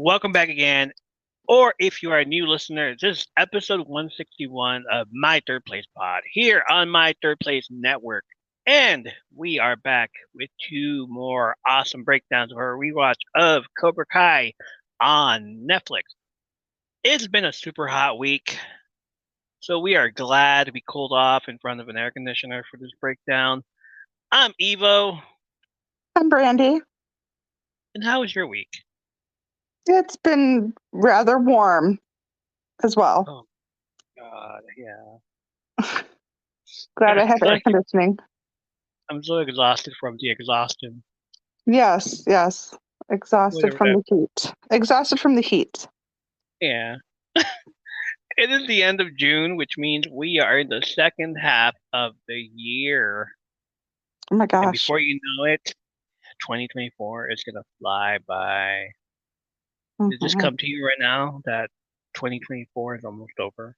Welcome back again. Or if you are a new listener, this is episode 161 of My Third Place Pod here on My Third Place Network. And we are back with two more awesome breakdowns of our rewatch of Cobra Kai on Netflix. It's been a super hot week, so we are glad to be cooled off in front of an air conditioner for this breakdown. I'm Evo, I'm Brandy. and how was your week? It's been rather warm as well. Oh, God, yeah. Glad I have air Like, conditioning. I'm so exhausted from the exhaustion. Yes. Exhausted Whatever from that. the heat. Exhausted from the heat. Yeah. It is the end of June, which means we are in the second half of the year. Oh my And gosh. before you know it, 2024 is going to fly by. Did this Mhm. come to you right now that 2024 is almost over?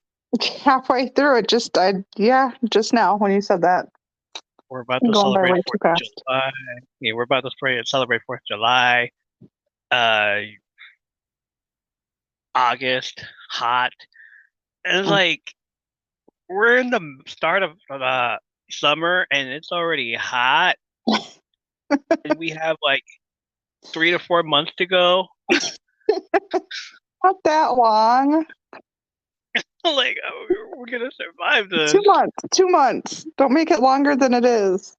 Halfway through it, just now when you said that. We're about I'm to going by celebrate way too 4th of fast. July. Yeah, we're about to celebrate 4th of July. Uh, August, hot. And it's Mm. like, we're in the start of summer and it's already hot. And we have like 3 to 4 months to go. Not that long. Like, oh, we're gonna survive 2 this. months. 2 months. Don't make it longer than it is.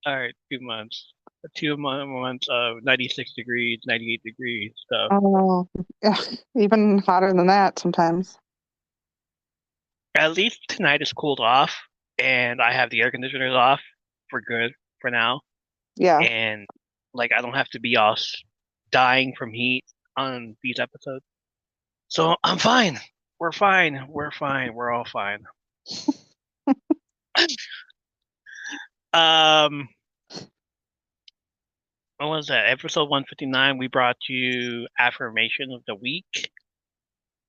All right, 2 months. 2 months of 96 degrees, 98 degrees stuff. Oh, yeah, even hotter than that sometimes. At least tonight is cooled off, and I have the air conditioners off for good for now. Yeah. And like, I don't have to be all dying from heat on these episodes. So I'm fine. We're fine. We're fine. We're all fine. Um, what was that? Episode 159, we brought you affirmation of the week.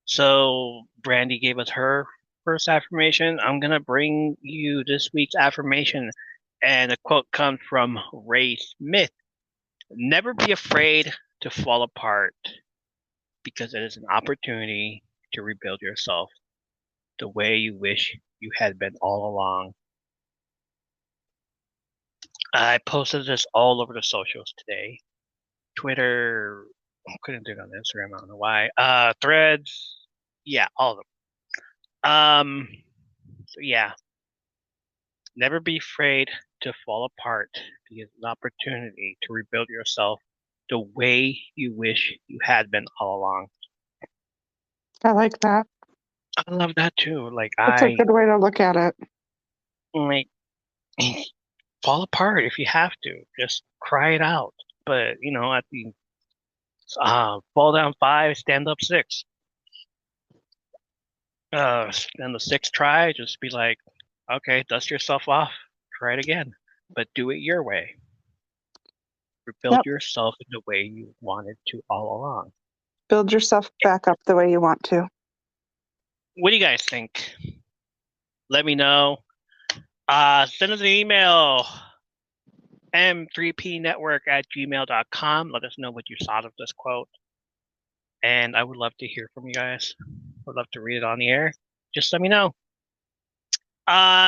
So Brandy gave us her first affirmation. I'm gonna bring you this week's affirmation, and the quote comes from Ray Smith. Never be afraid to fall apart because it is an opportunity to rebuild yourself the way you wish you had been all along. I posted this all over the socials today. Twitter, I couldn't do it on Instagram, I don't know why. Threads, yeah, all of them. So yeah, never be afraid to fall apart because it's an opportunity to rebuild yourself the way you wish you had been all along. I like that. I love that too. Like That's a I good way to look at it. like fall apart if you have to. Just cry it out. But at the fall down 5, stand up 6. And the sixth try, just be like, okay, dust yourself off, try it again, but do it your way. Rebuild Yep. yourself in the way you wanted to all along. Build yourself back up the way you want to. What do you guys think? Let me know. Send us an email, m3pnetwork@gmail.com. Let us know what you thought of this quote. And I would love to hear from you guys. Would love to read it on the air. Just let me know.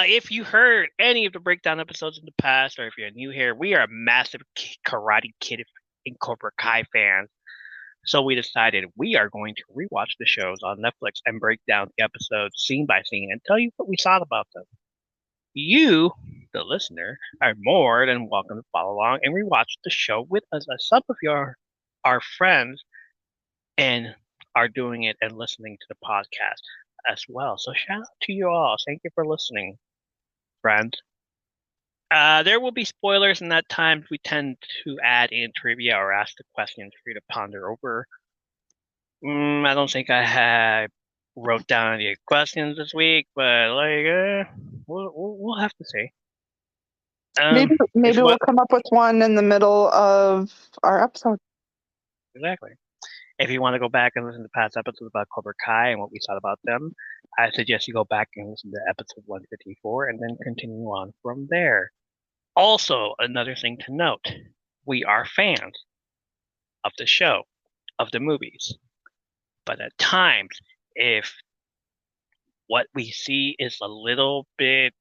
If you heard any of the breakdown episodes in the past, or if you're new here, we are massive Karate Kid and Cobra Kai fans. So we decided we are going to rewatch the shows on Netflix and break down the episodes scene by scene and tell you what we thought about them. You, the listener, are more than welcome to follow along and rewatch the show with us, as some of you are friends and are doing it and listening to the podcast as well. So shout out to you all. Thank you for listening, friends. There will be spoilers, and at times we tend to add in trivia or ask the questions for you to ponder over. I don't think I wrote down any questions this week, but we'll have to see. Maybe If maybe what we'll come up with one in the middle of our episode. exactly. If you want to go back and listen to past episodes about Cobra Kai and what we thought about them, I suggest you go back and listen to episode 154 and then continue on from there. Also, another thing to note, we are fans of the show. of the movies. But at times, if what we see is a little bit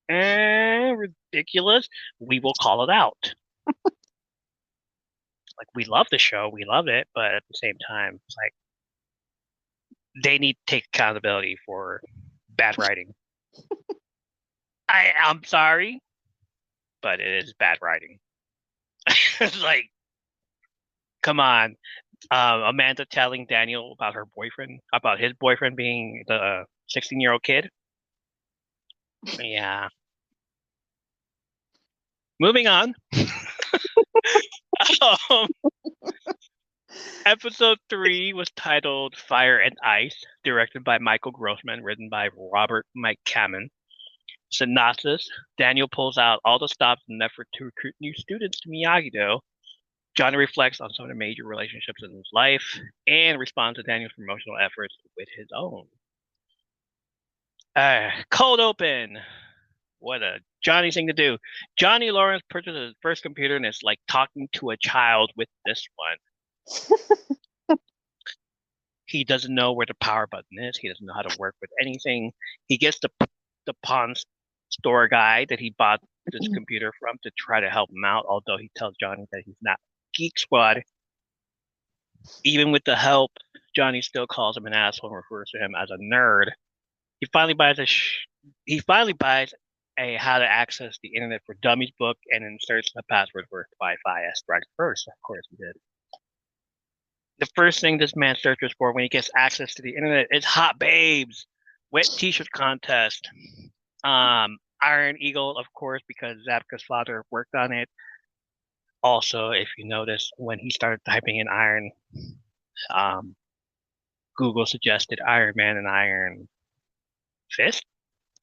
ridiculous, we will call it out. Like, we love the show, we love it, but at the same time, it's like they need to take accountability for bad writing. I'm sorry, but it is bad writing. It's like, come on. Amanda telling Daniel about his boyfriend being the 16-year-old kid. Yeah. Moving on. um, Episode 3 was titled Fire and Ice, directed by Michael Grossman, written by Robert Mike Kamen. Synopsis: Daniel pulls out all the stops in an effort to recruit new students to Miyagi-Do. Johnny reflects on some of the major relationships in his life and responds to Daniel's promotional efforts with his own. Cold open. What a Johnny thing to do. Johnny Lawrence purchases his first computer and it's like talking to a child with this one. He doesn't know where the power button is. He doesn't know how to work with anything. He gets the pawn store guy that he bought this computer from to try to help him out, although he tells Johnny that he's not Geek Squad. Even with the help, Johnny still calls him an asshole and refers to him as a nerd. He finally buys a How to Access the Internet for Dummies book and inserts the password for Wi-Fi as Strike First. Of course he did. The first thing this man searches for when he gets access to the internet is hot babes, wet t-shirt contest, Iron Eagle, of course, because Zabka's father worked on it. Also, if you notice, when he started typing in Iron, Google suggested Iron Man and Iron Fist.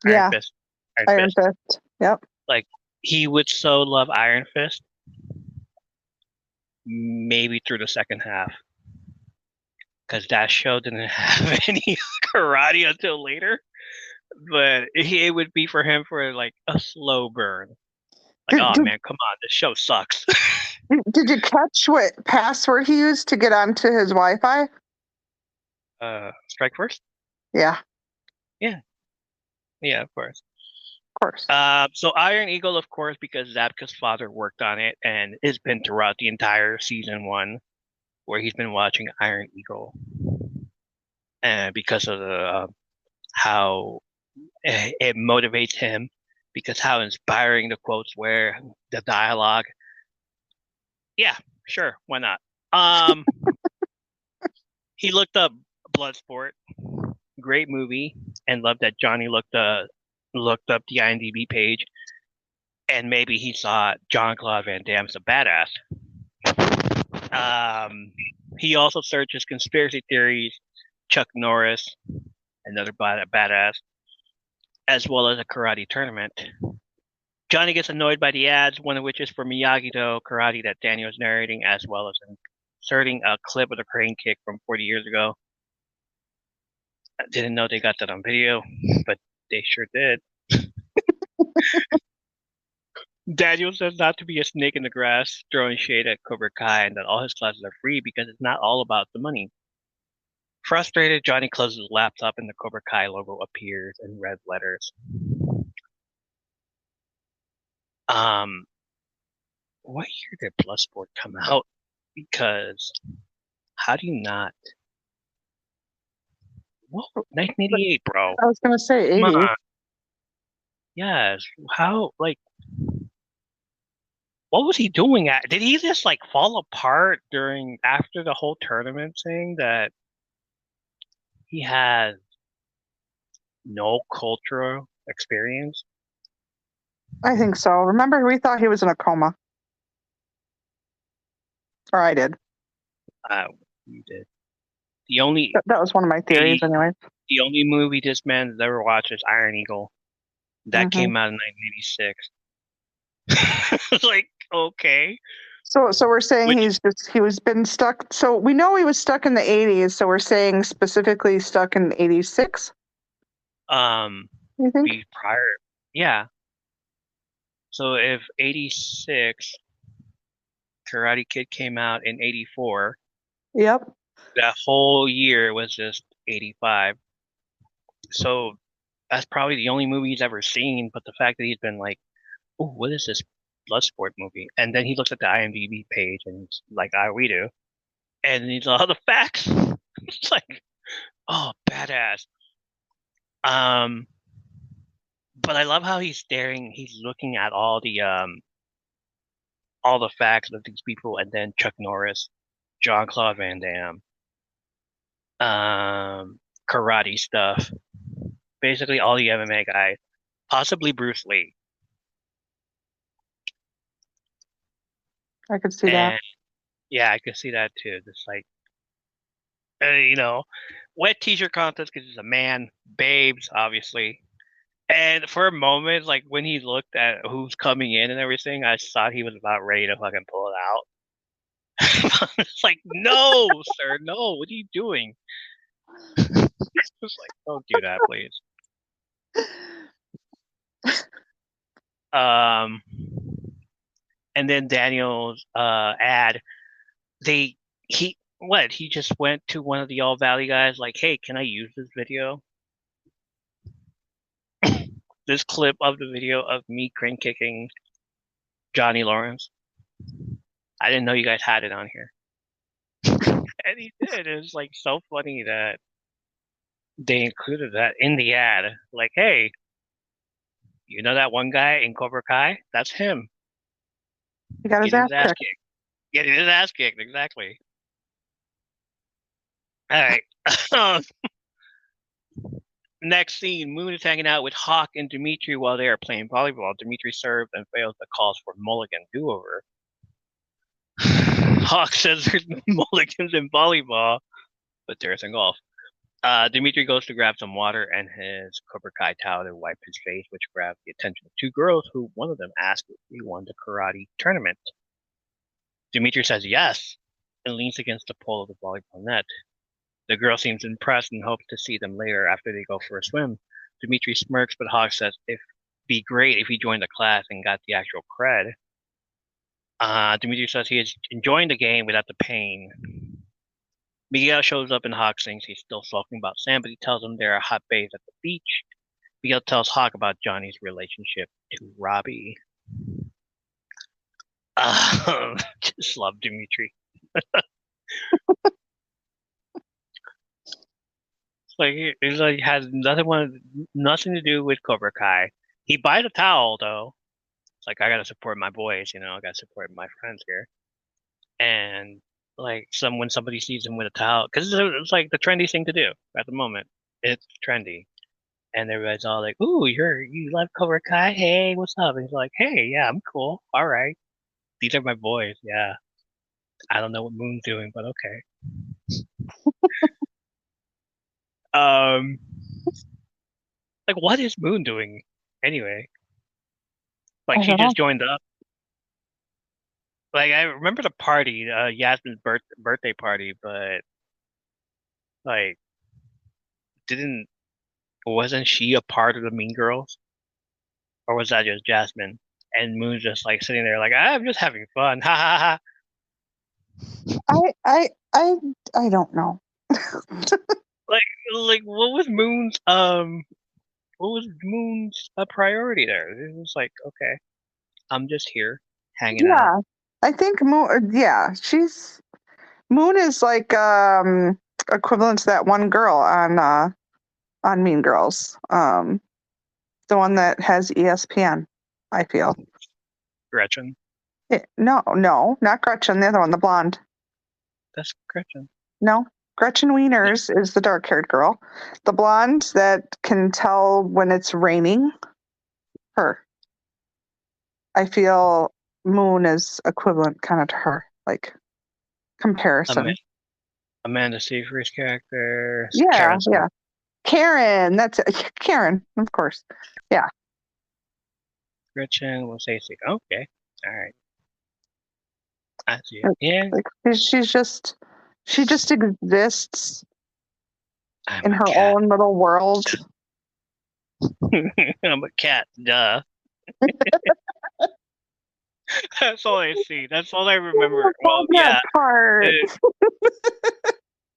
Iron Fist. Yep. Like, he would so love Iron Fist. Maybe through the second half. Because that show didn't have any karate until later. But it would be for him for like a slow burn. Like, man, come on, this show sucks. Did you catch what password he used to get onto his Wi-Fi? Strike First? Yeah. Yeah. Yeah, of course. Of course. So Iron Eagle, of course, because Zabka's father worked on it and it's been throughout the entire season 1 where he's been watching Iron Eagle. And because of the how it motivates him, because how inspiring the quotes were, the dialogue. Yeah, sure, why not? He looked up Bloodsport, great movie, and loved that Johnny looked up the IMDb page, and maybe he saw Jean-Claude Van Damme's a badass. He also searches conspiracy theories, Chuck Norris, another badass, as well as a karate tournament. Johnny gets annoyed by the ads, one of which is for Miyagi-Do karate that Daniel is narrating, as well as inserting a clip of the crane kick from 40 years ago. I didn't know they got that on video, but they sure did. Daniel says not to be a snake in the grass, throwing shade at Cobra Kai, and that all his classes are free because it's not all about the money. Frustrated, Johnny closes his laptop and the Cobra Kai logo appears in red letters. What year did Bloodsport come out? Because how do you not? What? 1988, bro. I was gonna say 80. Come on. Yes. How? Like, what was he doing? Did he just like fall apart after the whole tournament thing that he had no cultural experience? I think so. Remember, we thought he was in a coma. Or I did. You did. That was one of my theories, anyway. The only movie this man has ever watched is Iron Eagle. That came out in 1986. Like, okay. So we're saying he was been stuck. So we know he was stuck in the 80s. So we're saying specifically stuck in 86. You think? Prior, yeah. So if 86, Karate Kid came out in 84, Yep. That whole year was just 85. So that's probably the only movie he's ever seen. But the fact that he's been like, "Oh, what is this Bloodsport movie?" And then he looks at the IMDb page and he's like, "Ah, we do." And he's all the facts. It's like, oh, badass. Um, but I love how he's staring. He's looking at all the facts of these people, and then Chuck Norris, Jean-Claude Van Damme, karate stuff, basically all the MMA guys, possibly Bruce Lee. I could see that. And yeah, I could see that too. Just like, you know, wet t-shirt contest because he's a man, babes, obviously. And for a moment, like when he looked at who's coming in and everything, I thought he was about ready to fucking pull it out. It's like, no, sir, no, what are you doing? Just like, don't do that, please. Um, and then Daniel's ad, they he just went to one of the All Valley guys like, hey, can I use this video? This clip of the video of me crane kicking Johnny Lawrence. I didn't know you guys had it on here. And he did. It was like so funny that they included that in the ad. Like, hey, you know that one guy in Cobra Kai? That's him. He got his Getting ass his ass kicked. kicked. Getting his ass kicked, exactly. All right. Next scene, Moon is hanging out with Hawk and Dimitri while they are playing volleyball. Dimitri serves and fails the calls for mulligan do-over. Hawk says there's no mulligans in volleyball, but there's in golf. Dimitri goes to grab some water and his Cobra Kai towel to wipe his face, which grabs the attention of two girls who one of them asks if he won the karate tournament. Dimitri says yes and leans against the pole of the volleyball net. The girl seems impressed and hopes to see them later after they go for a swim. Dimitri smirks, but Hawk says it'd be great if he joined the class and got the actual cred. Dimitri says he is enjoying the game without the pain. Miguel shows up and Hawk thinks he's still sulking about Sam, but he tells him there are hot bays at the beach. Miguel tells Hawk about Johnny's relationship to Robbie. Just love Dimitri. It's like has nothing to do with Cobra Kai. He buys a towel though. It's like I gotta support my boys, I gotta support my friends here. And like when somebody sees him with a towel, because it's like the trendy thing to do at the moment. It's trendy, and everybody's all like, "Ooh, you love Cobra Kai? Hey, what's up?" And he's like, "Hey, yeah, I'm cool. All right, these are my boys. Yeah, I don't know what Moon's doing, but okay." Um, like what is Moon doing anyway? I Like she don't know. just joined up. Like I remember the party, Yasmin's birthday party, but like didn't wasn't she a part of the Mean Girls, or was that just Jasmine? And Moon's just like sitting there, like I'm just having fun, ha ha ha. I I I I don't know. Like like what was Moon's priority there? It was like okay, I'm just here hanging out. Yeah, I think Moon. Yeah, Moon is like equivalent to that one girl on Mean Girls. The one that has ESPN. I feel. Gretchen, No, no, not Gretchen. The other one, the blonde. that's Gretchen. No, Gretchen Wieners is the dark-haired girl. The blonde that can tell when it's raining. Her. I feel Moon is equivalent kind of to her, like Ama- comparison. Amanda Seyfried's character, Yeah, Karen yeah. Smith, Karen, that's it. Karen, of course. Yeah. Gretchen will say, okay, all right, I see it. Like, Yeah, like she just exists I'm in a her cat. own little world. I'm a cat, duh. That's all I see. That's all I Oh, remember. Well, that yeah, part. the,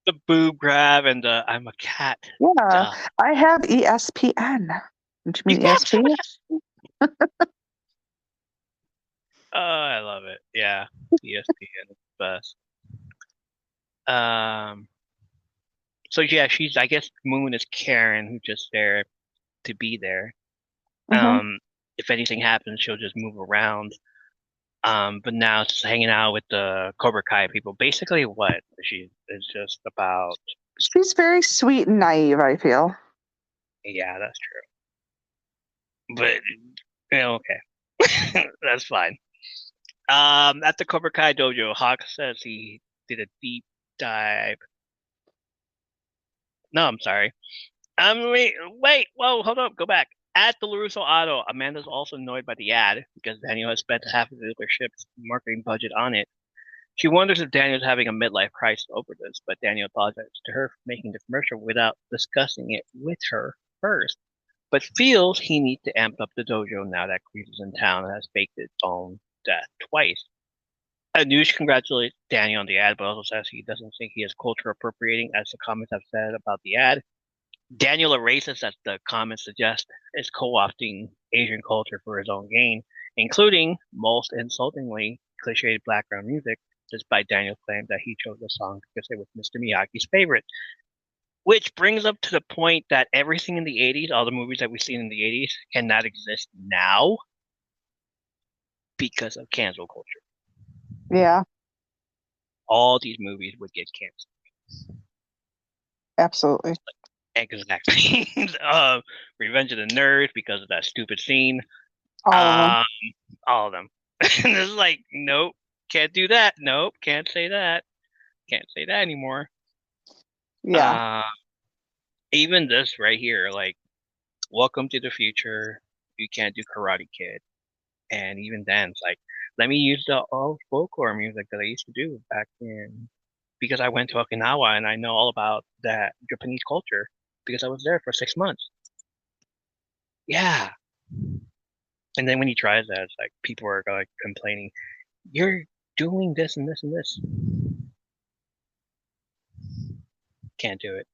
the boob grab and the I'm a cat. Yeah, Duh. I have ESPN. Don't you You mean have some of ESP? this? Oh, I love it. Yeah, ESPN is the best. Um, so yeah, she's I guess Moon is Karen who's just there to be there. Mm-hmm. Um, if anything happens, she'll just move around. But now it's just hanging out with the Cobra Kai people. Basically, what she is just about. She's very sweet and naive, I feel. Yeah, that's true. But okay, that's fine. At the Cobra Kai dojo, Hawk says he did a deep dive. No, I'm sorry. Wait, whoa, hold up, go back. At the LaRusso Auto, Amanda's also annoyed by the ad because Daniel has spent half of their ship's marketing budget on it. She wonders if Daniel's having a midlife crisis over this, but Daniel apologizes to her for making the commercial without discussing it with her first, but feels he needs to amp up the dojo now that Kreese is in town and has faked its own death twice. Anush congratulates Daniel on the ad, but also says he doesn't think he is culture appropriating, as the comments have said about the ad. Daniel erases that the comments suggest is co-opting Asian culture for his own gain, including, most insultingly, cliched background music, despite Daniel's claim that he chose the song because it was Mr. Miyagi's favorite. Which brings up to the point that everything in the 80s, all the movies that we've seen in the 80s, cannot exist now because of cancel culture. Yeah, All these movies would get canceled. absolutely. Exactly. Revenge of the Nerds because of that stupid scene. All of them. Um, all of them. And it's like, nope, can't do that. Nope, can't say that. Can't say that anymore. Yeah. Uh, even this right here, like, Welcome to the Future. You can't do Karate Kid. And even then, it's like, let me use the old folklore music that I used to do back in, because I went to Okinawa and I know all about that Japanese culture because I was there for 6 months. Yeah. And then when he tries that, it's like people are like complaining, you're doing this and this and this. Can't do it.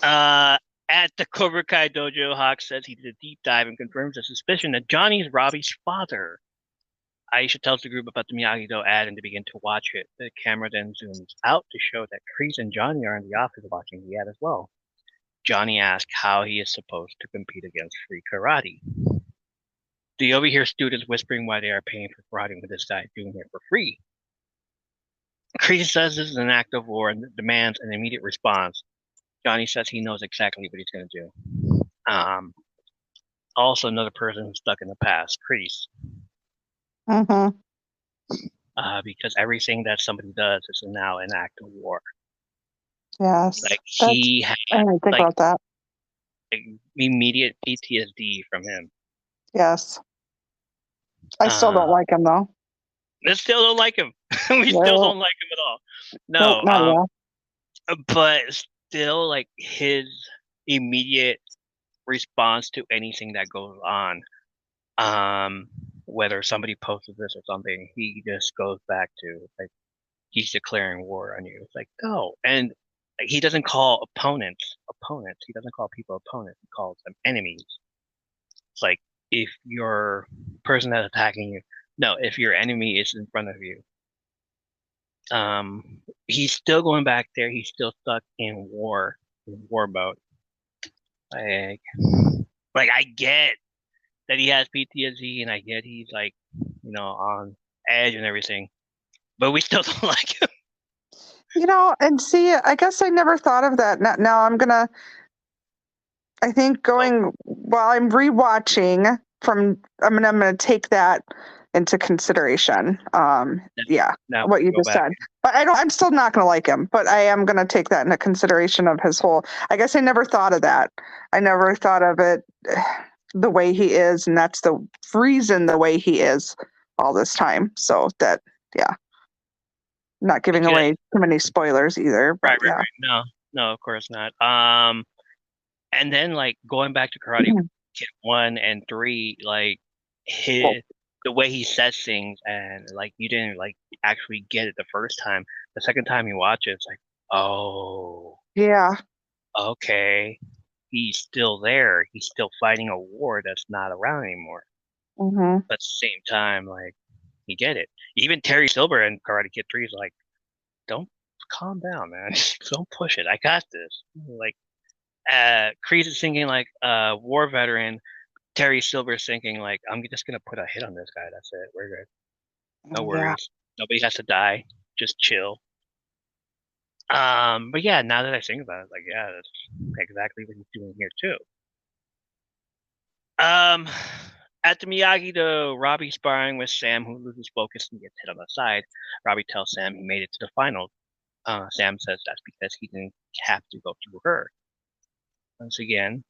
Uh, at the Cobra Kai dojo, Hawk says he did a deep dive and confirms the suspicion that Johnny's Robbie's father. Aisha tells the group about the Miyagi-Do ad and they begin to watch it. The camera then zooms out to show that Kreese and Johnny are in the office watching the ad as well. Johnny asks how he is supposed to compete against free karate. They overhear students whispering why they are paying for karate when this guy is doing it for free. Kreese says this is an act of war and demands an immediate response. Johnny says he knows exactly what he's going to do. Also another person who's stuck in the past, Kreese, Mm-hmm. because everything that somebody does is now an act of war. Yes. Like That's, he had I didn't think like, about that. like immediate PTSD from him. Yes. I still don't Uh, like him though. I still don't like him. We still No, don't like him at all. nope, No, not at all. but still like his immediate response to anything that goes on. Um, whether somebody posted this or something, he just goes back to like he's declaring war on you. It's like, no. And he doesn't call opponents. He doesn't call people opponents. He calls them enemies. It's like if your person that's attacking you, no, if your enemy is in front of you, he's still going back there. He's still stuck in war mode. Like, like I get that he has PTSD and I get he's like, on edge and everything, but we still don't like him. And see, I guess I never thought of that. Now I think So going while I'm rewatching I'm gonna take that into consideration. now, Yeah, now what you go just back. said. But I'm still not gonna like him, but I am gonna take that into consideration of his whole. I guess I never thought of that. I never thought of it the way he is, and that's the reason the way he is all this time. So that, yeah, not giving Because away too many spoilers either, but right. yeah. No, no, of course not. And then like going back to Karate Kid 1 and 3, like Well, his the way he says things, and like you didn't like actually get it the first time. The second time you watch it, it's like, oh, Yeah. okay, he's still there. He's still fighting a war that's not around anymore. Hmm. But at the same time, like you get it. Even Terry Silver in Karate Kid 3 is like, don't calm down, man. Don't push it. I got this. Like Kreese is thinking like a war veteran. Terry Silver's thinking like, I'm just gonna put a hit on this guy. That's it. We're good. No Yeah. worries. Nobody has to die. Just chill. But yeah, now that I think about it, like, yeah, that's exactly what he's doing here too. Um, at the Miyagi-Do, Robbie sparring with Sam, who loses focus and gets hit on the side. Robbie tells Sam he made it to the final. Sam says that's because he didn't have to go through her. Once again,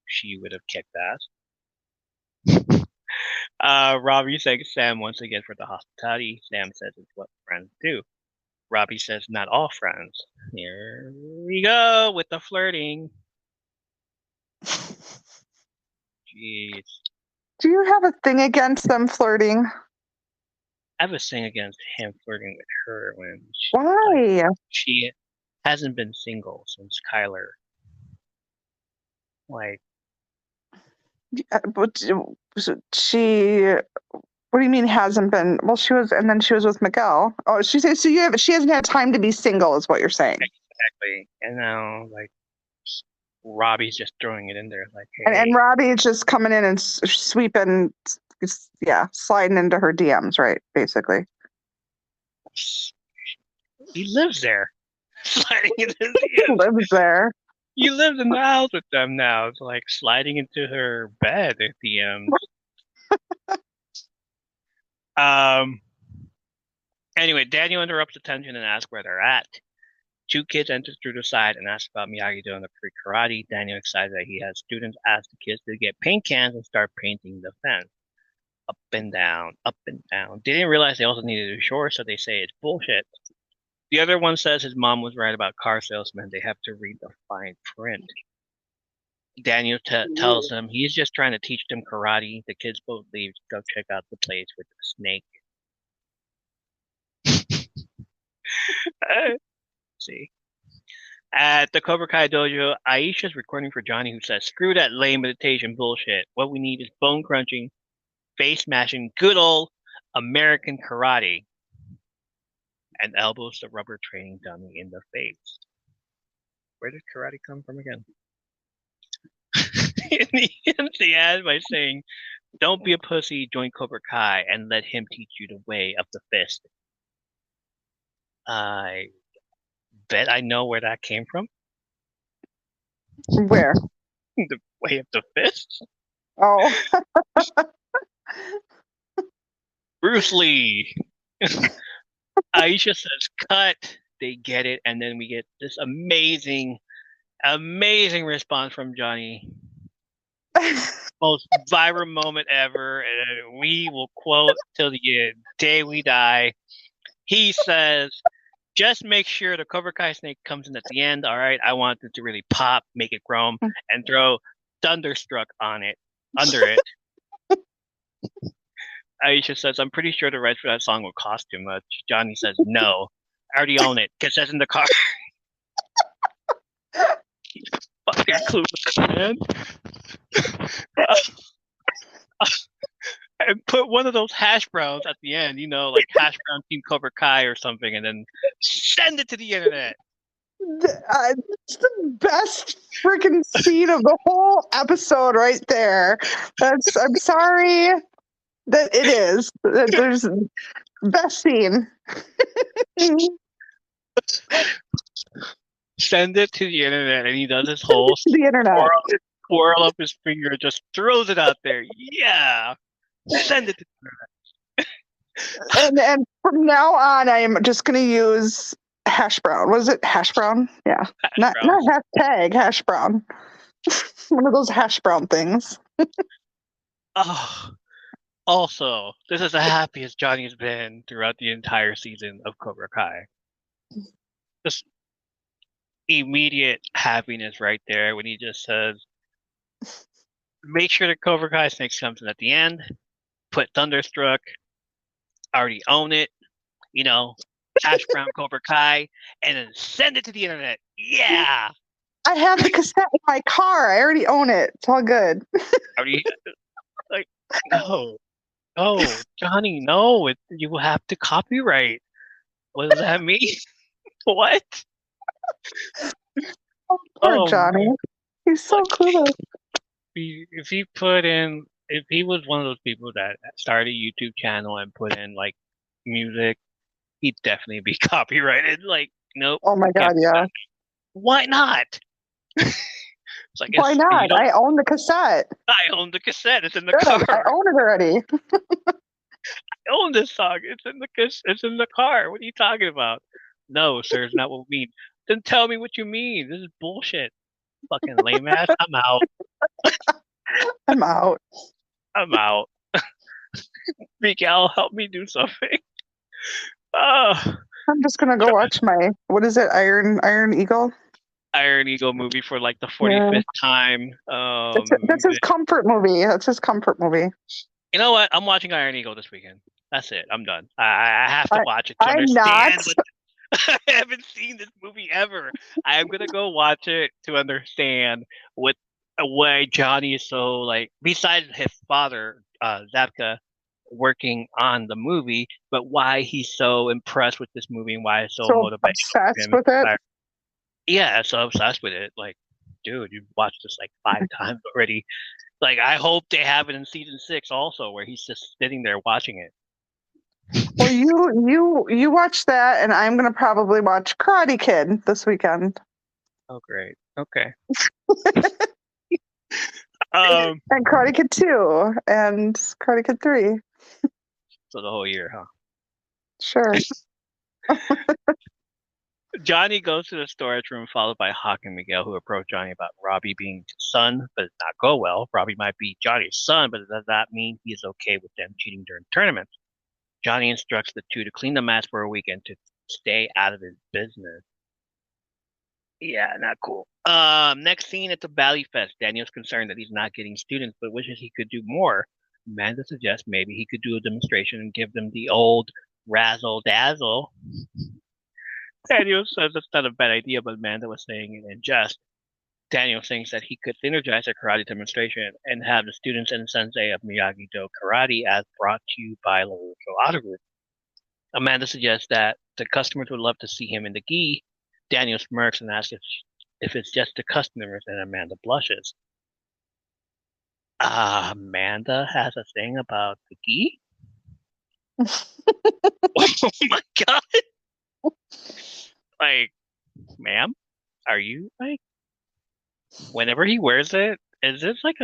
she would have kicked ass. Robbie thanks Sam once again for the hospitality. Sam says it's what friends do. Robbie says not all friends. Here we go with the flirting. Jeez. Do you have a thing against them flirting? I have a thing against him flirting with her when Why? she hasn't been single since Kyler. Like, But she, what do you mean hasn't been? Well, she was, and then she was with Miguel. Oh, she says so. She hasn't had time to be single, is what you're saying. exactly. And now, like, Robbie's just throwing it in there, like, And hey, Robbie is just coming in and sweeping, yeah, sliding into her DMs, right? Basically, he lives there. Sliding into his he DMs. lives there. He lives in the house with them now. It's like sliding into her bed at DMs. Um. Anyway, Daniel interrupts the tension and asks where they're at. Two kids enter through the side and ask about Miyagi doing the free karate. Daniel excited that he has students ask the kids to get paint cans and start painting the fence. Up and down, up and down. They didn't realize they also needed to shore, so they say it's bullshit. The other one says his mom was right about car salesmen. They have to read the fine print. Daniel tells them he's just trying to teach them karate. The kids both leave to go check out the place with the snake. See. At the Cobra Kai dojo, Aisha's recording for Johnny, who says, screw that lame meditation bullshit. What we need is bone crunching, face smashing, good old American karate. And elbows the rubber training dummy in the face. Where did karate come from again? And he ends the ad by saying, don't be a pussy, join Cobra Kai, and let him teach you the way of the fist. I bet I know where that came from. Where? The way of the fist? Oh, Bruce Lee. Aisha says, cut. They get it. And then we get this amazing, amazing response from Johnny. Most viral moment ever. And we will quote till the day we die. He says, just make sure the Cobra Kai snake comes in at the end. All right. I want it to really pop, make it groan, and throw Thunderstruck on it, under it. Aisha says, I'm pretty sure the rights for that song will cost too much. Johnny says, no. I already own it. Because that's in the car. Fucking clueless, man. And put one of those hash browns at the end, you know, like hash brown team Cobra Kai or something, and then send it to the internet. it's the best freaking scene of the whole episode right there. I'm sorry that it is. There's best scene. Send it to the internet, and he does his whole The internet. twirl up his finger, just throws it out there. Yeah, send it to the internet. And from now on, I'm just gonna use hash brown. Was it hash brown? Yeah, not hashtag hash brown. One of those hash brown things. Oh, also, this is the happiest Johnny's been throughout the entire season of Cobra Kai. Just immediate happiness right there when he just says, make sure the Cobra Kai snake comes in at the end. put Thunderstruck, already own it, you know, hash brown Cobra Kai, and then send it to the internet. Yeah. I have the cassette in my car. I already own it. It's all good. Already like no. No, Johnny, no. You will have to copyright. What does that mean? What? Poor Oh Johnny. man. He's so Like clueless. if he was one of those people that started a YouTube channel and put in like music, he'd definitely be copyrighted. Like, nope, Oh my can't God, do yeah. that. Why not? It's like Why you not? don't. I own the cassette. I own the cassette. It's in the Good. I car. own it already. I own this song. It's in the car. What are you talking about? No, sir, it's not what we mean. Then tell me what you mean. This is bullshit. Fucking lame ass. I'm out. I'm out. I'm out. Miguel, help me do something. Uh, I'm just gonna go watch my, what is it, Iron Eagle? Iron Eagle movie for like the Yeah. 45th time. That's his comfort movie. That's his comfort movie. You know what? I'm watching Iron Eagle this weekend. That's it. I'm done. I have to I, watch it to I'm not. understand what I haven't seen this movie ever. I am gonna go watch it to understand what why Johnny is so like besides his father, Zabka, working on the movie, but why he's so impressed with this movie and why it's so So motivating for obsessed him. with it. Yeah, so obsessed with it. Like, dude, you've watched this like 5 times already. Like, I hope they have it in season 6 also, where he's just sitting there watching it. Well, you watch that, and I'm gonna probably watch Karate Kid this weekend. Oh, great. Okay. Um, And Karate Kid 2 and Karate Kid 3. so the whole year, huh? Sure. Johnny goes to the storage room, followed by Hawk and Miguel, who approach Johnny about Robbie being his son, but it does not go well. Robbie might be Johnny's son, but it does not mean he is okay with them cheating during tournaments. Johnny instructs the two to clean the mats for a weekend to stay out of his business. Yeah, not cool. Next scene at the Valley Fest. Daniel's concerned that he's not getting students, but wishes he could do more. Amanda suggests maybe he could do a demonstration and give them the old razzle dazzle. Daniel says that's not a bad idea, but Amanda was saying it in jest. Daniel thinks that he could synergize a karate demonstration and have the students and sensei of Miyagi-Do Karate as brought to you by LaRusso Auto Group. Amanda suggests that the customers would love to see him in the gi. Daniel smirks and asks if it's just the customers, and Amanda blushes. Amanda has a thing about the gi? Oh my god! Like, ma'am, are you like, whenever he wears it, is this like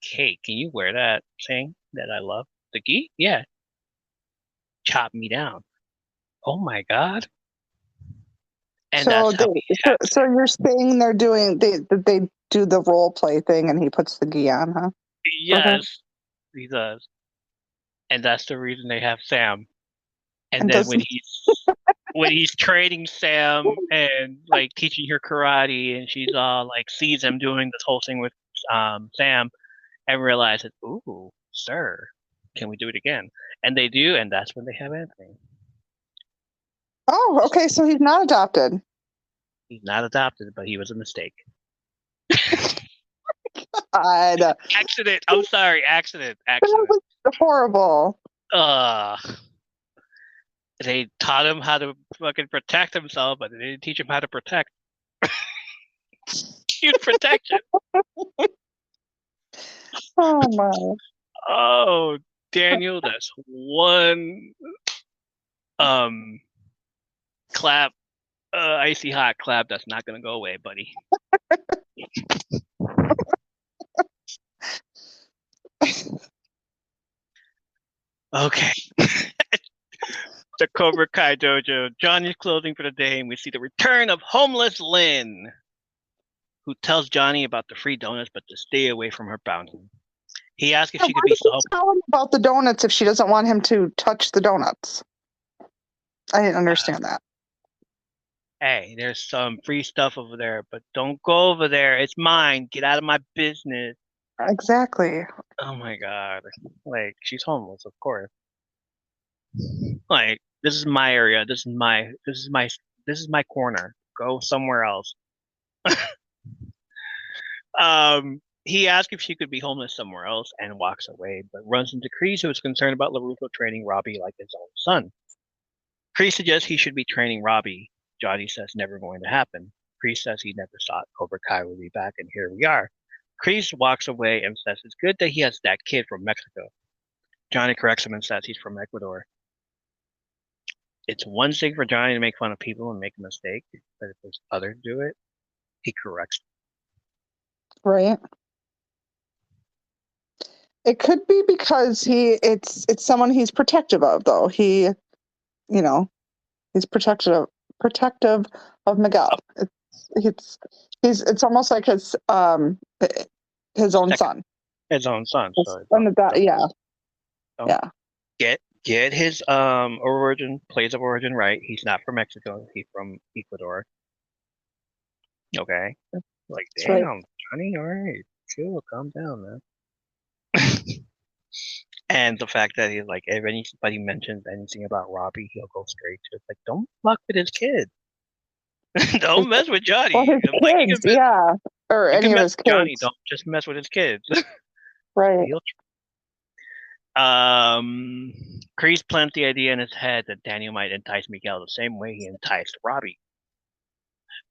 hey, can you wear that thing that I love? The gi? Yeah. Chop me down. Oh my god. And So that's how he has so you're saying they do the role play thing, and he puts the gi on, huh? it. Okay. Yes, he does. And that's the reason they have Sam. And And then doesn't when he's training Sam and like teaching her karate, and she's all like sees him doing this whole thing with Sam, and realizes, ooh, sir, can we do it again? And they do, and that's when they have Anthony. Oh, okay, so he's not adopted. He's not adopted, but he was a mistake. God, Accident. I'm sorry. Accident. that Accident. was horrible. Uh, they taught him how to fucking protect himself, but they didn't teach him how to protect. Huge protection. Oh my. Oh, Daniel, that's one um clap, icy hot clap that's not gonna go away, buddy. Okay. The Cobra Kai Dojo. Johnny's closing for the day, and we see the return of homeless Lynn, who tells Johnny about the free donuts, but to stay away from her bounty. He asks if Yeah, she why could be did you so. tell him about the donuts if she doesn't want him to touch the donuts? I didn't understand that. Hey, there's some free stuff over there, but don't go over there. It's mine. Get out of my business. Exactly. Oh my God. Like, she's homeless, of course. Like, this is my area. This is my corner. Go somewhere else. He asks if she could be homeless somewhere else and walks away, but runs into Kreese, who is concerned about LaRusso training Robbie like his own son. Kreese suggests he should be training Robbie. Johnny says never going to happen. Kreese says he never thought Cobra Kai would be back, and here we are. Kreese walks away and says it's good that he has that kid from Mexico. Johnny corrects him and says he's from Ecuador. It's one thing for Johnny to make fun of people and make a mistake, but if there's others do it, he corrects Right. It could be because it's someone he's protective of, though. You know, he's protective of Miguel. It's it's almost like his own second son. his own son. His So son yeah, don't yeah. get his place of origin right. He's not from Mexico. He's from Ecuador. Okay. Like, That's right. damn, Johnny, all right, chill, calm down, man. And the fact that he's like, if anybody mentions anything about Robbie, he'll go straight to it. Like, don't fuck with his kid. Don't mess with Well, Johnny. his I'm like, kids, yeah, or you any can of mess his with Johnny. kids, Don't just mess with his kids. right? He'll um, Kreese plants the idea in his head that Daniel might entice Miguel the same way he enticed Robbie.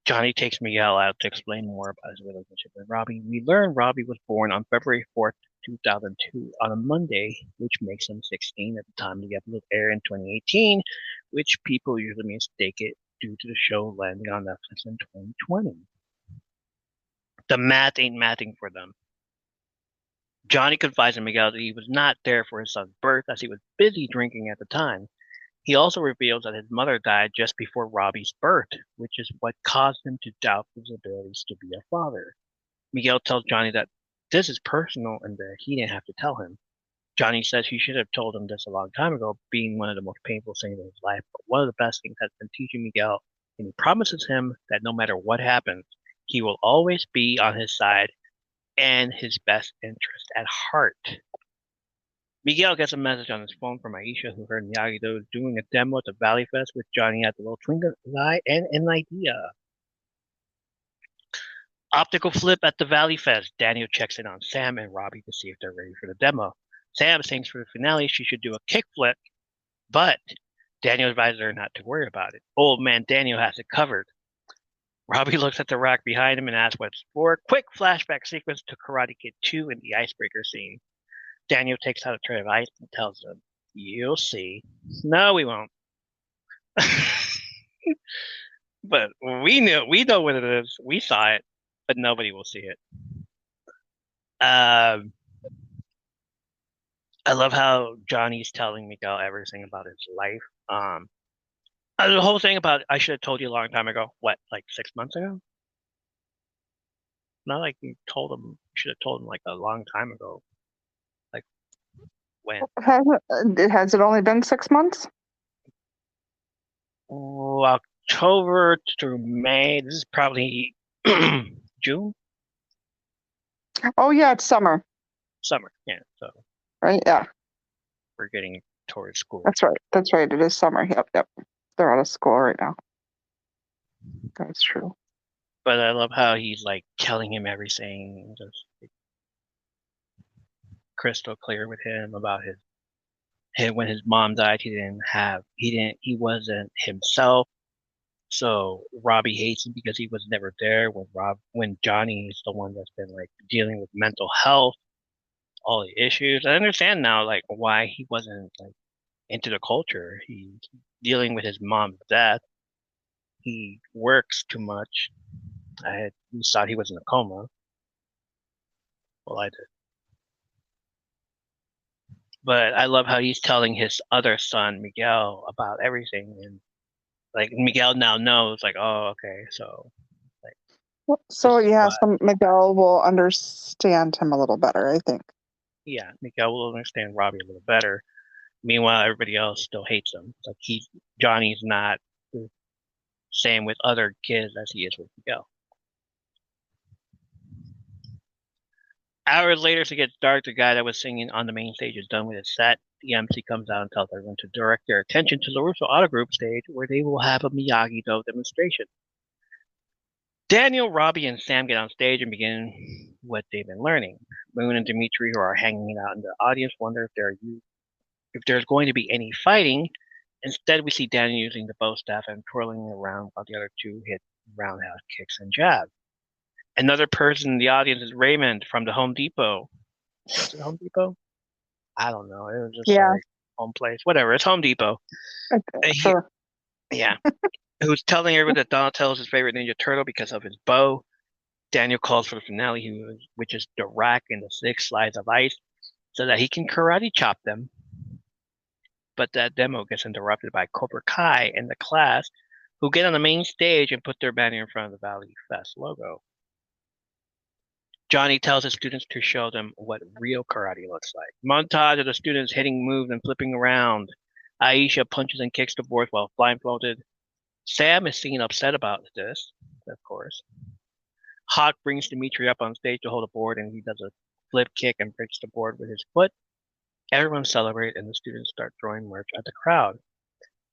Johnny takes Miguel out to explain more about his relationship with Robbie. We learn Robbie was born on February 4th, 2002, on a Monday, which makes him 16 at the time the episode aired in 2018, which people usually mistake it due to the show landing on Netflix in 2020. The math ain't mathing for them. Johnny confides in Miguel that he was not there for his son's birth as he was busy drinking at the time. He also reveals that his mother died just before Robbie's birth, which is what caused him to doubt his abilities to be a father. Miguel tells Johnny that this is personal and that he didn't have to tell him. Johnny says he should have told him this a long time ago, being one of the most painful things in his life, but one of the best things has been teaching Miguel, and he promises him that no matter what happens, he will always be on his side and his best interest at heart. Miguel gets a message on his phone from Aisha, who heard Miyagi-Do doing a demo at the Valley Fest with Johnny at the little twinkle eye and an idea. Optical flip at the Valley Fest. Daniel checks in on Sam and Robbie to see if they're ready for the demo. Sam thinks for the finale she should do a kickflip, but Daniel advises her not to worry about it. Old man Daniel has it covered. Robbie looks at the rock behind him and asks what it's for. Quick flashback sequence to Karate Kid 2 and the icebreaker scene. Daniel takes out a tray of ice and tells them, "You'll see." No, we won't. But we know what it is. We saw it, but nobody will see it. Um, I love how Johnny's telling Miguel everything about his life. The whole thing about I should have told you a long time ago. What, like 6 months ago? Not like you told him. You should have told him like a long time ago. Like when? Has it only been 6 months? Oh, October through May. This is probably June, Oh yeah, it's summer, summer. Yeah, so right? Yeah, we're getting towards school. that's right. That's right. It is summer. Yep, yep. They're out of school right now. That's true. But I love how he's like telling him everything, just like, crystal clear with him about when his mom died. He wasn't himself. So Robbie hates him because he was never there when Johnny is the one that's been like dealing with mental health, all the issues. I understand now like why he wasn't like into the culture. He's dealing with his mom's death. He works too much. We thought he was in a coma. Well, I did. But I love how he's telling his other son, Miguel, about everything. And like Miguel now knows, like, oh, okay, so like this So is yeah, why. so Miguel will understand him a little better, I think. Yeah, Miguel will understand Robbie a little better. Meanwhile, everybody else still hates him. It's like Johnny's not the same with other kids as he is with Miguel. Hours later, as it gets dark, the guy that was singing on the main stage is done with his set. The MC comes out and tells everyone to direct their attention to the Russo Auto Group stage, where they will have a Miyagi-Do demonstration. Daniel, Robbie, and Sam get on stage and begin what they've been learning. Moon and Dimitri, who are hanging out in the audience, wonder if there's going to be any fighting. Instead, we see Daniel using the bow staff and twirling it around while the other two hit roundhouse kicks and jabs. Another person in the audience is Raymond from the Home Depot. Was it Home Depot? I don't know. It was just Yeah, like home place, whatever. It's Home Depot. sure. Yeah, who's telling everyone that Donatello is his favorite Ninja Turtle because of his bow. Daniel calls for the finale, which is the rack and the 6 slides of ice, so that he can karate chop them. But that demo gets interrupted by Cobra Kai and the class, who get on the main stage and put their banner in front of the Valley Fest logo. Johnny tells his students to show them what real karate looks like. Montage of the students hitting moves and flipping around. Aisha punches and kicks the board while blindfolded. Sam is seen upset about this, of course. Hawk brings Dimitri up on stage to hold a board, and he does a flip kick and breaks the board with his foot. Everyone celebrates, and the students start throwing merch at the crowd.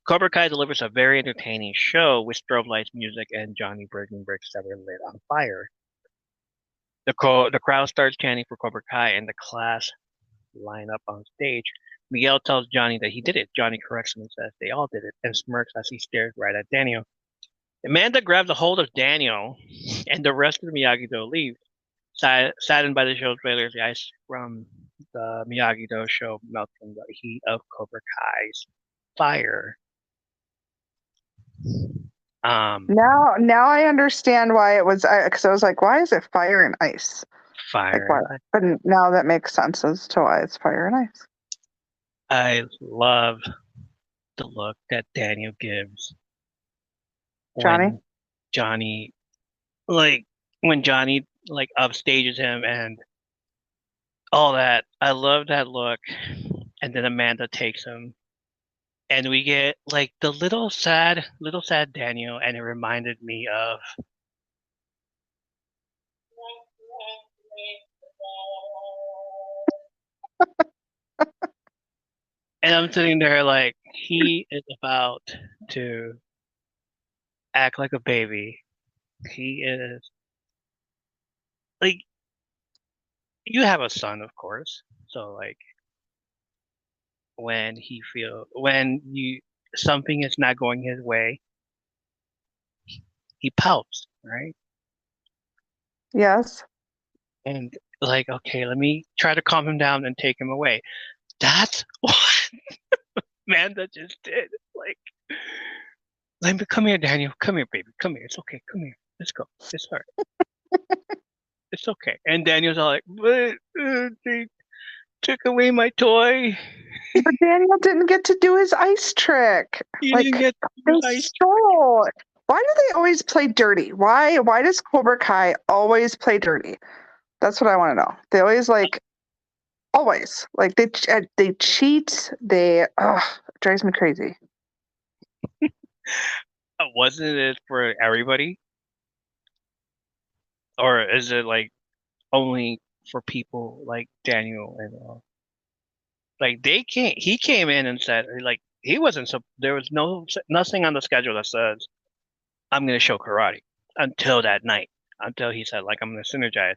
Cobra Kai delivers a very entertaining show with strobe lights, music, and Johnny breaking bricks that were lit on fire. The crowd starts chanting for Cobra Kai, and the class line up on stage. Miguel tells Johnny that he did it. Johnny corrects him and says they all did it, and smirks as he stares right at Daniel. Amanda grabs a hold of Daniel, and the rest of the Miyagi-Do leave. Saddened by the show's failure, the ice from the Miyagi-Do show melts in the heat of Cobra Kai's fire. Now I understand why it was, because I was like, why is it fire and ice? Like why? Fire. But now that makes sense as to why it's fire and ice. I love the look that Daniel gives Johnny? when Johnny, like, when Johnny, like, upstages him and all that. I love that look. And then Amanda takes him, and we get like the little sad Daniel, and it reminded me of. And I'm sitting there like he is about to act like a baby. He is like, you have a son, of course. So like when you something is not going his way, he pouts, right? Yes. And like, okay, let me try to calm him down and take him away. That's what Amanda just did. Like, let me come here, Daniel. Come here, baby. Come here. It's okay. Come here. Let's go. It's all right. It's okay. And Daniel's all like, but they took away my toy. But Daniel didn't get to do his ice trick. You Like didn't get they ice. stole it. Why do they always play dirty? Why does Cobra Kai always play dirty? That's what I want to know. They always always they cheat. It drives me crazy. Wasn't it for everybody? Or is it like only for people like Daniel and like he came in and said like he wasn't so there was nothing on the schedule that says I'm gonna show karate until that night. Until he said like I'm gonna synergize.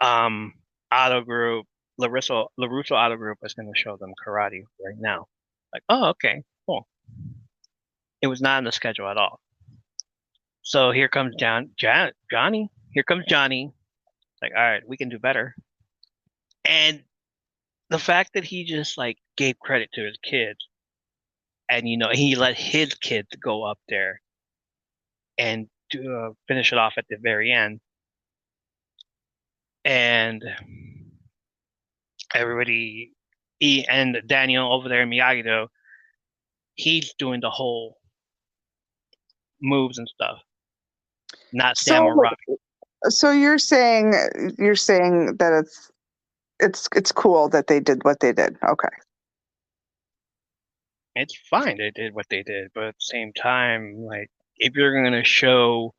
Um Auto Group, LaRusso Auto Group is gonna show them karate right now. Like, oh okay, cool. It was not on the schedule at all. So here comes Johnny. Here comes Johnny. Like, all right, we can do better. And the fact that he just like gave credit to his kids, and he let his kids go up there and finish it off at the very end, and everybody, and Daniel over there in Miyagi-Do, he's doing the whole moves and stuff, not Sam or So Robbie. so you're saying that it's cool that they did what they did. Okay. It's fine they did what they did, but at the same time, like if you're gonna show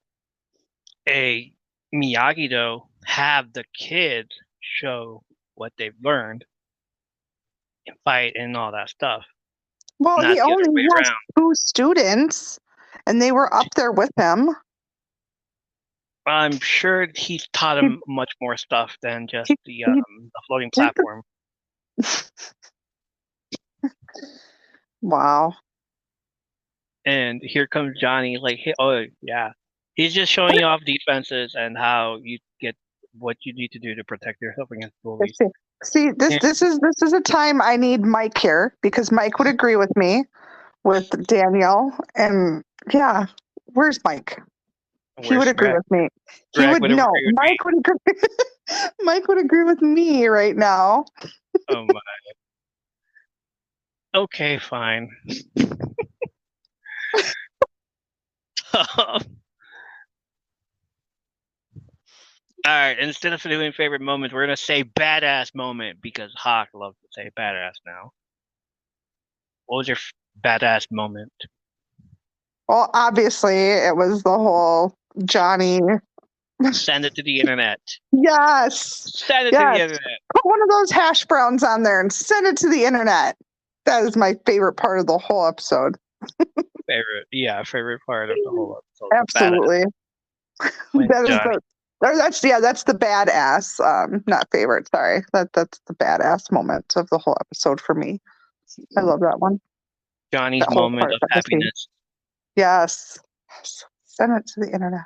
a Miyagi-Do have the kids show what they've learned and fight and all that stuff, Well, not he the other only way has around. 2 students, and they were up there with him. I'm sure he's taught He him much more stuff than just he, he the floating did the platform. wow. And here comes Johnny, like, hey, oh yeah, he's just showing you off defenses and how you get what you need to do to protect yourself against Let's bullies. see. See, this Yeah, this is a time I need Mike here because Mike would agree with me with Daniel. And yeah, where's Mike? He would where's agree Greg? with me. He Greg would would no. agree with me. Mike would agree. Mike would agree with me right now. Oh my. Okay, fine. All right, instead of doing favorite moments, we're gonna say badass moment because Hawk loves to say badass now. What was your badass moment? Well, obviously, it was the whole Johnny. Send it to the internet. Yes, Send it to the yes. internet. Put one of those hash browns on there and send it to the internet. That is my favorite part of the whole episode. Favorite part of the whole episode. The badass Absolutely. when That is Johnny. the that's the badass. Not favorite. Sorry, that's the badass moment of the whole episode for me. I love that one. Johnny's That whole moment part. of That scene. happiness. Yes. Yes. Send it to the internet.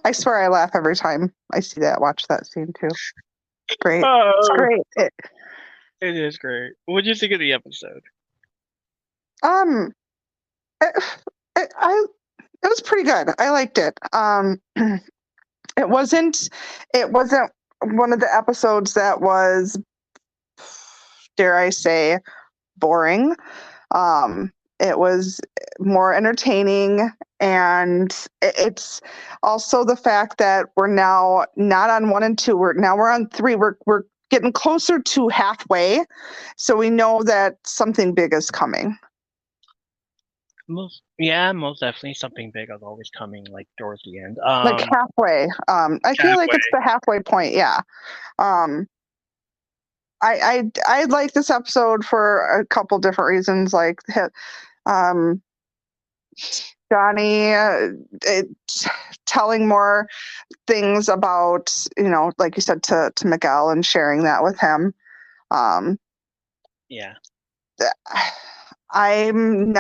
I swear I laugh every time I see that. Watch that scene too. It's great. It's Oh, great. it is great. What did you think of the episode? Um, it, I it was pretty good. I liked it. It wasn't one of the episodes that was, dare I say, boring. It was more entertaining, and it's also the fact that we're now not on 1 and 2. We're on 3. We're getting closer to halfway, so we know that something big is coming. Most definitely something big is always coming, like towards the end. Like halfway. I feel like Halfway. it's the halfway point. Yeah. Um, I like this episode for a couple different reasons. Like, um, Johnny telling more things about, like you said, to Miguel and sharing that with him. Um, Yeah. I'm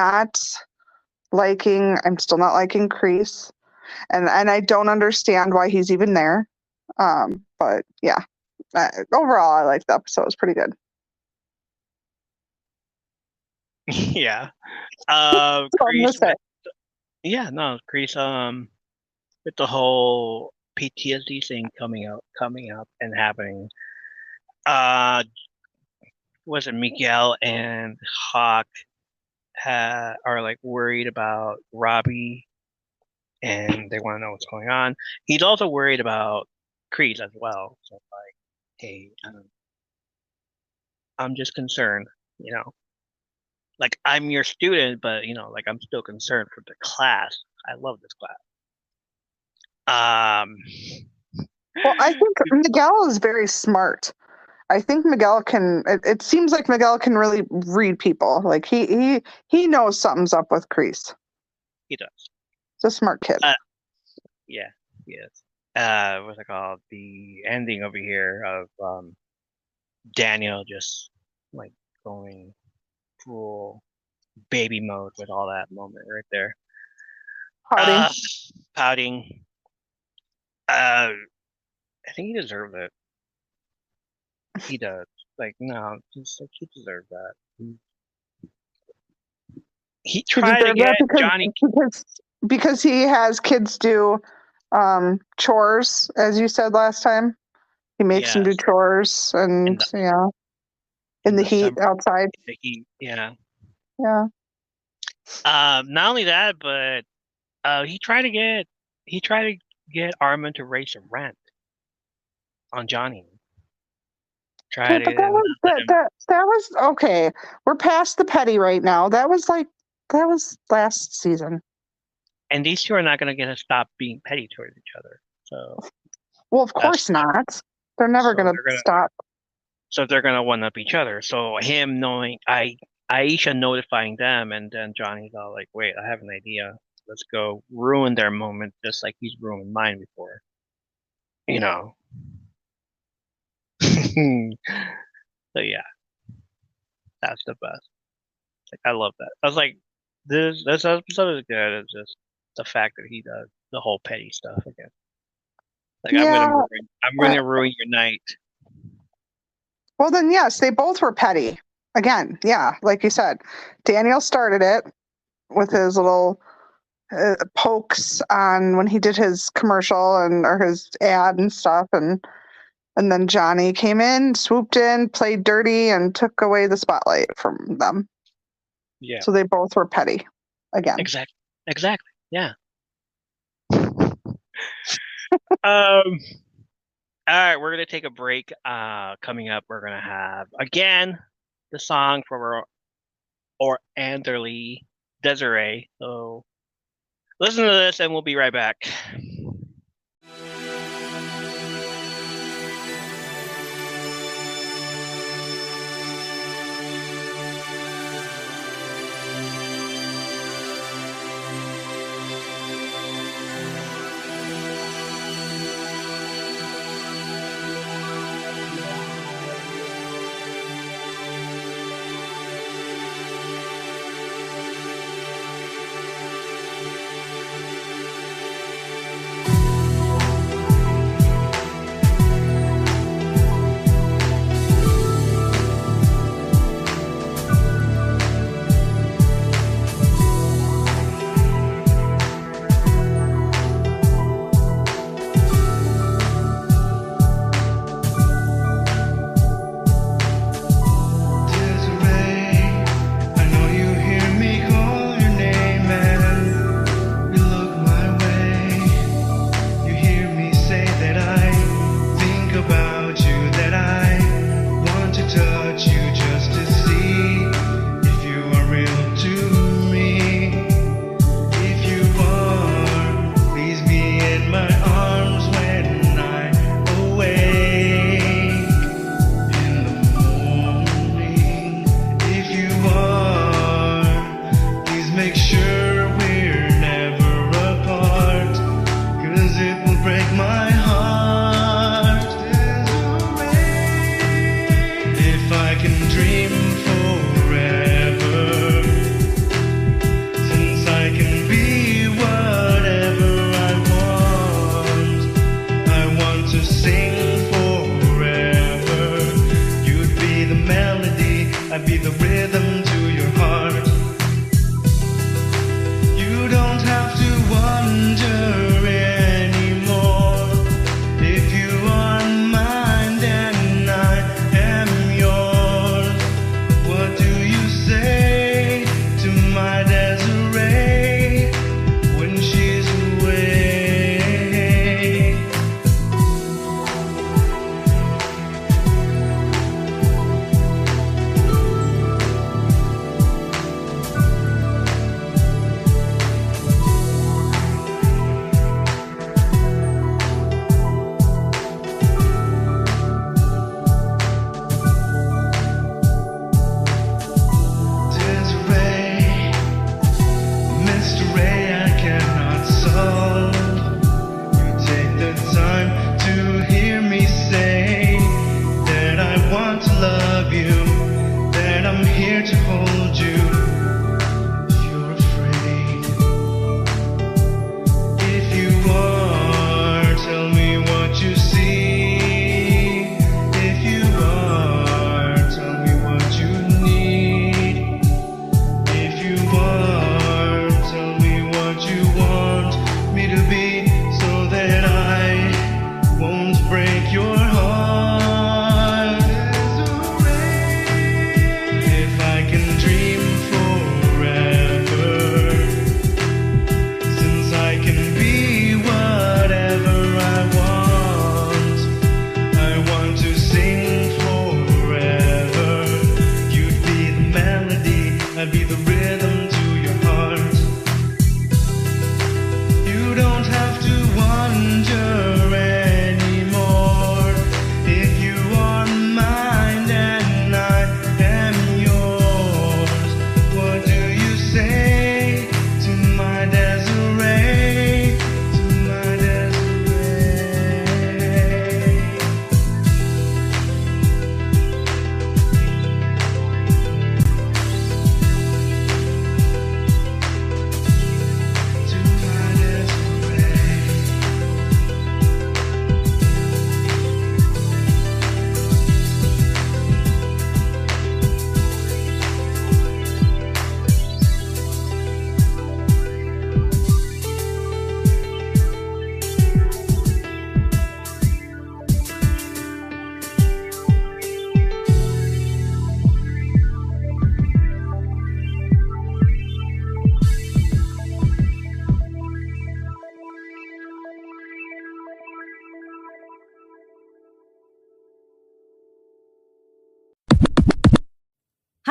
still not liking Kreese, and I don't understand why he's even there. But yeah, overall, I like the episode. It was pretty good. Yeah. That's all I'm gonna Grease. say. Yeah, no, Grease. With the whole PTSD thing coming up and happening. Uh, was it Miguel and Hawk are like worried about Robbie and they want to know what's going on. He's also worried about Creed as well. So like, hey, I'm just concerned, you know, like I'm your student, but like I'm still concerned for the class. I love this class. Um, Well, I think Miguel is very smart. I think Miguel can. It seems like Miguel can really read people. Like he knows something's up with Kreese. he does. He's a smart kid. Yeah, yes. What's it called? The ending over here of Daniel just like going full baby mode with all that moment right there. Pouting. Pouting. I think he deserved it. He does. Like, no, just like he deserved that. He He tried to deserved get that Johnny. because he has kids do chores, as you said last time. He makes them do Yes, chores, in and the in in the the heat summer, outside. yeah. Yeah. Not only that, but he tried to get Armin to raise the rent on Johnny. Okay, Try but to not let him. that was okay. We're past the petty right now. That was last season. And these two are not going to get to stop being petty towards each other. So Well, of that's course not. They're never So gonna they're gonna stop. so they're gonna one up each other. So him knowing Aisha notifying them, and then Johnny's all like, "Wait, I have an idea. Let's go ruin their moment, just like he's ruined mine before." You know. So yeah, that's the best. Like I love that. I was like, this episode is good. It's just the fact that he does the whole petty stuff again. Like Yeah. I'm gonna ruin your night. Well, then yes, they both were petty. Again, yeah, like you said, Daniel started it with his little pokes on when he did his commercial and or his ad and stuff, and then Johnny came in, swooped in, played dirty, and took away the spotlight from them. Yeah. So they both were petty again. Exactly. Yeah. All right, we're gonna take a break. Coming up, we're gonna have again the song from or Anderly Desiree. So listen to this, and we'll be right back.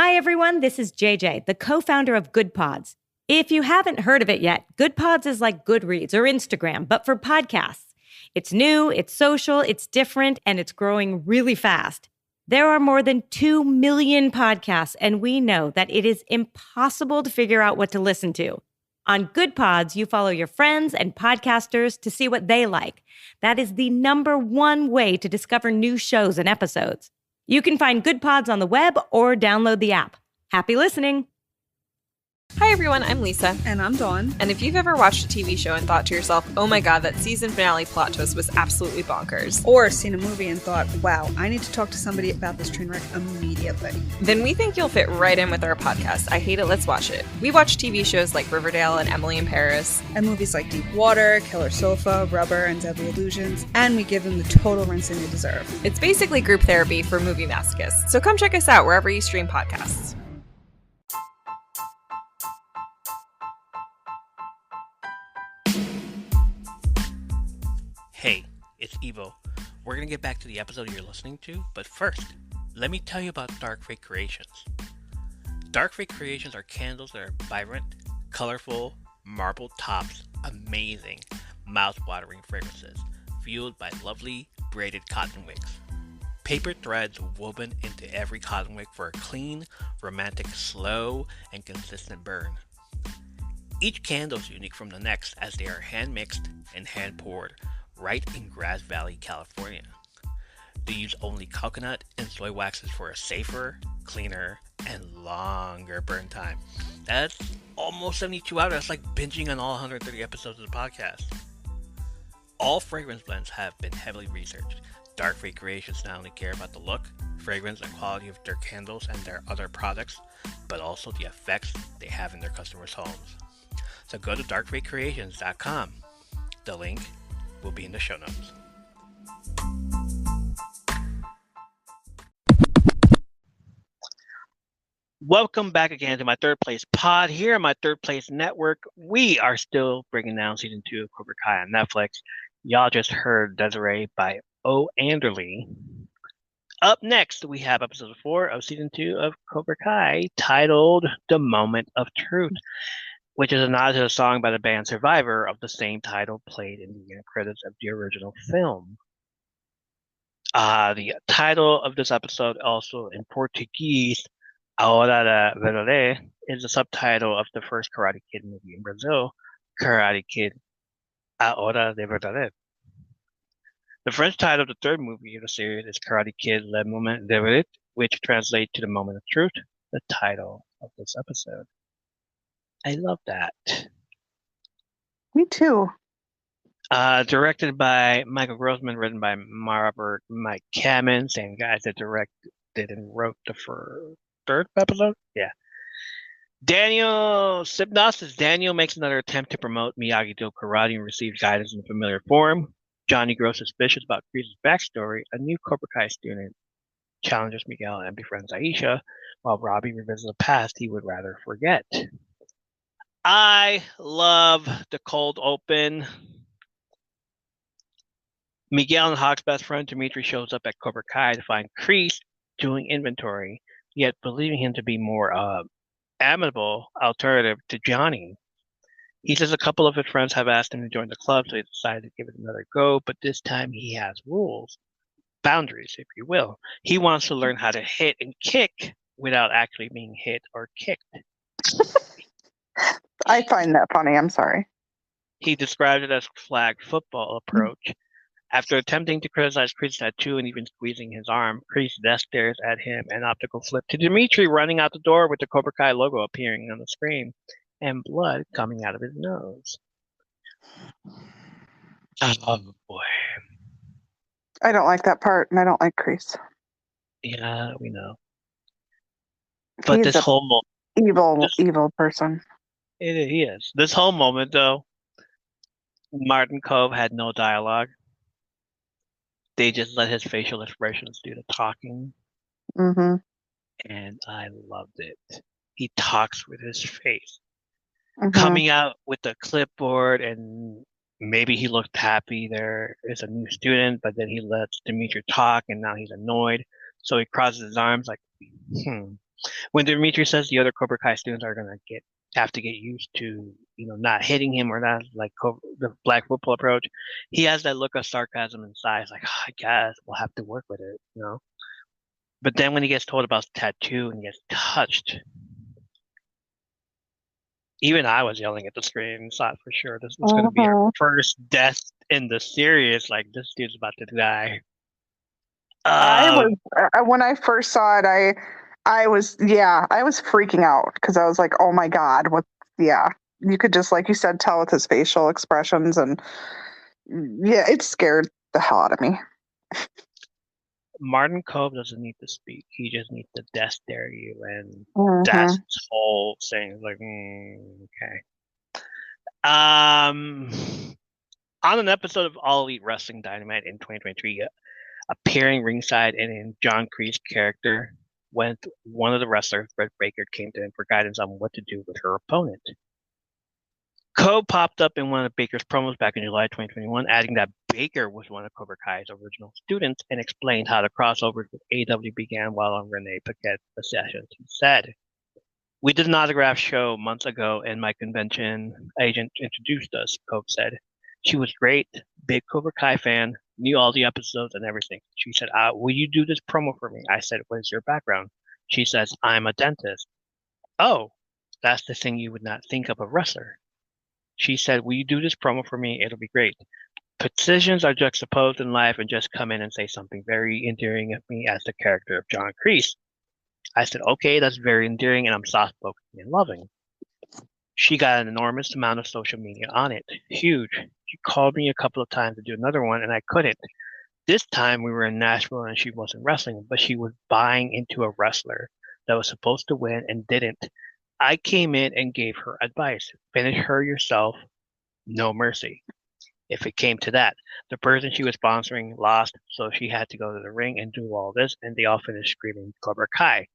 Hi, everyone. This is JJ, the co founder of Good Pods. If you haven't heard of it yet, Good Pods is like Goodreads or Instagram, but for podcasts. It's new, it's social, it's different, and it's growing really fast. There are more than 2 million podcasts, and we know that it is impossible to figure out what to listen to. On Good Pods, you follow your friends and podcasters to see what they like. That is the number one way to discover new shows and episodes. You can find Good Pods on the web or download the app. Happy listening. Hi everyone, I'm Lisa. And I'm Dawn. And if you've ever watched a TV show and thought to yourself, oh my god, that season finale plot twist was absolutely bonkers. Or seen a movie and thought, wow, I need to talk to somebody about this train wreck immediately. Then we think you'll fit right in with our podcast, I Hate It, Let's Watch It. We watch TV shows like Riverdale and Emily in Paris. And movies like Deep Water, Killer Sofa, Rubber, and Deadly Illusions. And we give them the total rinsing they deserve. It's basically group therapy for movie masochists. So come check us out wherever you stream podcasts. Hey, it's Evo. We're going to get back to the episode you're listening to, but first, let me tell you about Dark Fate Creations. Dark Fate Creations are candles that are vibrant, colorful, marbled tops, amazing, mouth-watering fragrances, fueled by lovely braided cotton wicks. Paper threads woven into every cotton wick for a clean, romantic, slow, and consistent burn. Each candle is unique from the next as they are hand-mixed and hand-poured, right in Grass Valley, California. They use only coconut and soy waxes for a safer, cleaner, and longer burn time. That's almost 72 hours. That's like binging on all 130 episodes of the podcast. All fragrance blends have been heavily researched. Dark Fate Creations not only care about the look, fragrance, and quality of their candles and their other products, but also the effects they have in their customers' homes. So go to darkfatecreations.com. The link will be in the show notes. Welcome back again to my Third Place pod. Here on my Third Place network, we are still bringing down season 2 of Cobra Kai on Netflix. Y'all just heard Desiree by O. Anderly. Up next, we have episode 4 of season 2 of Cobra Kai, titled The Moment of Truth, which is a nod to a song by the band Survivor of the same title played in the end credits of the original film. The title of this episode, also in Portuguese, Ahora da Verdade, is the subtitle of the first Karate Kid movie in Brazil, Karate Kid Ahora de Verdade. The French title of the third movie of the series is Karate Kid Le Moment de Vérité, which translates to The Moment of Truth, the title of this episode. I love that. Me too. Directed by Michael Grossman, written by Robert Mike Kamen, same guys that directed and wrote the third episode. Yeah. Daniel Synopsis. Daniel makes another attempt to promote Miyagi-Do karate and receives guidance in a familiar form. Johnny grows suspicious about Kreese's backstory. A new Cobra Kai student challenges Miguel and befriends Aisha, while Robbie revisits a past he would rather forget. I love the cold open. Miguel and Hawk's best friend Dimitri shows up at Cobra Kai to find Kreese doing inventory, yet believing him to be more amiable alternative to Johnny. He says a couple of his friends have asked him to join the club, so he decided to give it another go, but this time he has rules. Boundaries, if you will. He wants to learn how to hit and kick without actually being hit or kicked. I find that funny. I'm sorry. He described it as flag football approach. After attempting to criticize Kreese's tattoo and even squeezing his arm, Kreese then stares at him and optical flip to Dimitri running out the door with the Cobra Kai logo appearing on the screen and blood coming out of his nose. Oh boy. I don't like that part, and I don't like Kreese. Yeah, we know. But He's this whole evil person. He is. This whole moment, though, Martin Kove had no dialogue. They just let his facial expressions do the talking. Mm-hmm. And I loved it. He talks with his face. Mm-hmm. Coming out with the clipboard, and maybe he looked happy there is a new student, but then he lets Dimitri talk, and now he's annoyed. So he crosses his arms like, When Dimitri says the other Cobra Kai students are gonna have to get used to, not hitting him or not like the black football approach, he has that look of sarcasm inside. It's like, oh, I guess we'll have to work with it. But then when he gets told about the tattoo and gets touched, even I was yelling at the screen and thought for sure this was going to be our first death in the series. Like, this dude's about to die. When I first saw it, I was freaking out because I was like, oh my God, you could just, like you said, tell with his facial expressions, and yeah, it scared the hell out of me. Martin Cove doesn't need to speak. He just needs to death stare you, and that's his whole thing. Like, okay. On an episode of All Elite Wrestling Dynamite in 2023, appearing ringside and in John Kreese's character, when one of the wrestlers, Britt Baker, came to him for guidance on what to do with her opponent. Cove popped up in one of Baker's promos back in July 2021, adding that Baker was one of Cobra Kai's original students, and explained how the crossovers with AW began while on Renee Paquette's sessions. He said, "We did an autograph show months ago, and my convention agent introduced us," Cove said. "She was great, big Cobra Kai fan, knew all the episodes and everything. She said, will you do this promo for me?" I said, "What is your background?" She says, "I'm a dentist." "Oh, that's the thing you would not think of a wrestler." She said, "Will you do this promo for me? It'll be great. Positions are juxtaposed in life and just come in and say something very endearing of me as the character of John Kreese." I said, "Okay, that's very endearing, and I'm soft-spoken and loving." She got an enormous amount of social media on it. Huge. She called me a couple of times to do another one, and I couldn't. This time we were in Nashville and she wasn't wrestling, but she was buying into a wrestler that was supposed to win and didn't. I came in and gave her advice. Finish her yourself. No mercy. If it came to that, the person she was sponsoring lost, so she had to go to the ring and do all this, and they all finished screaming Cobra Kai.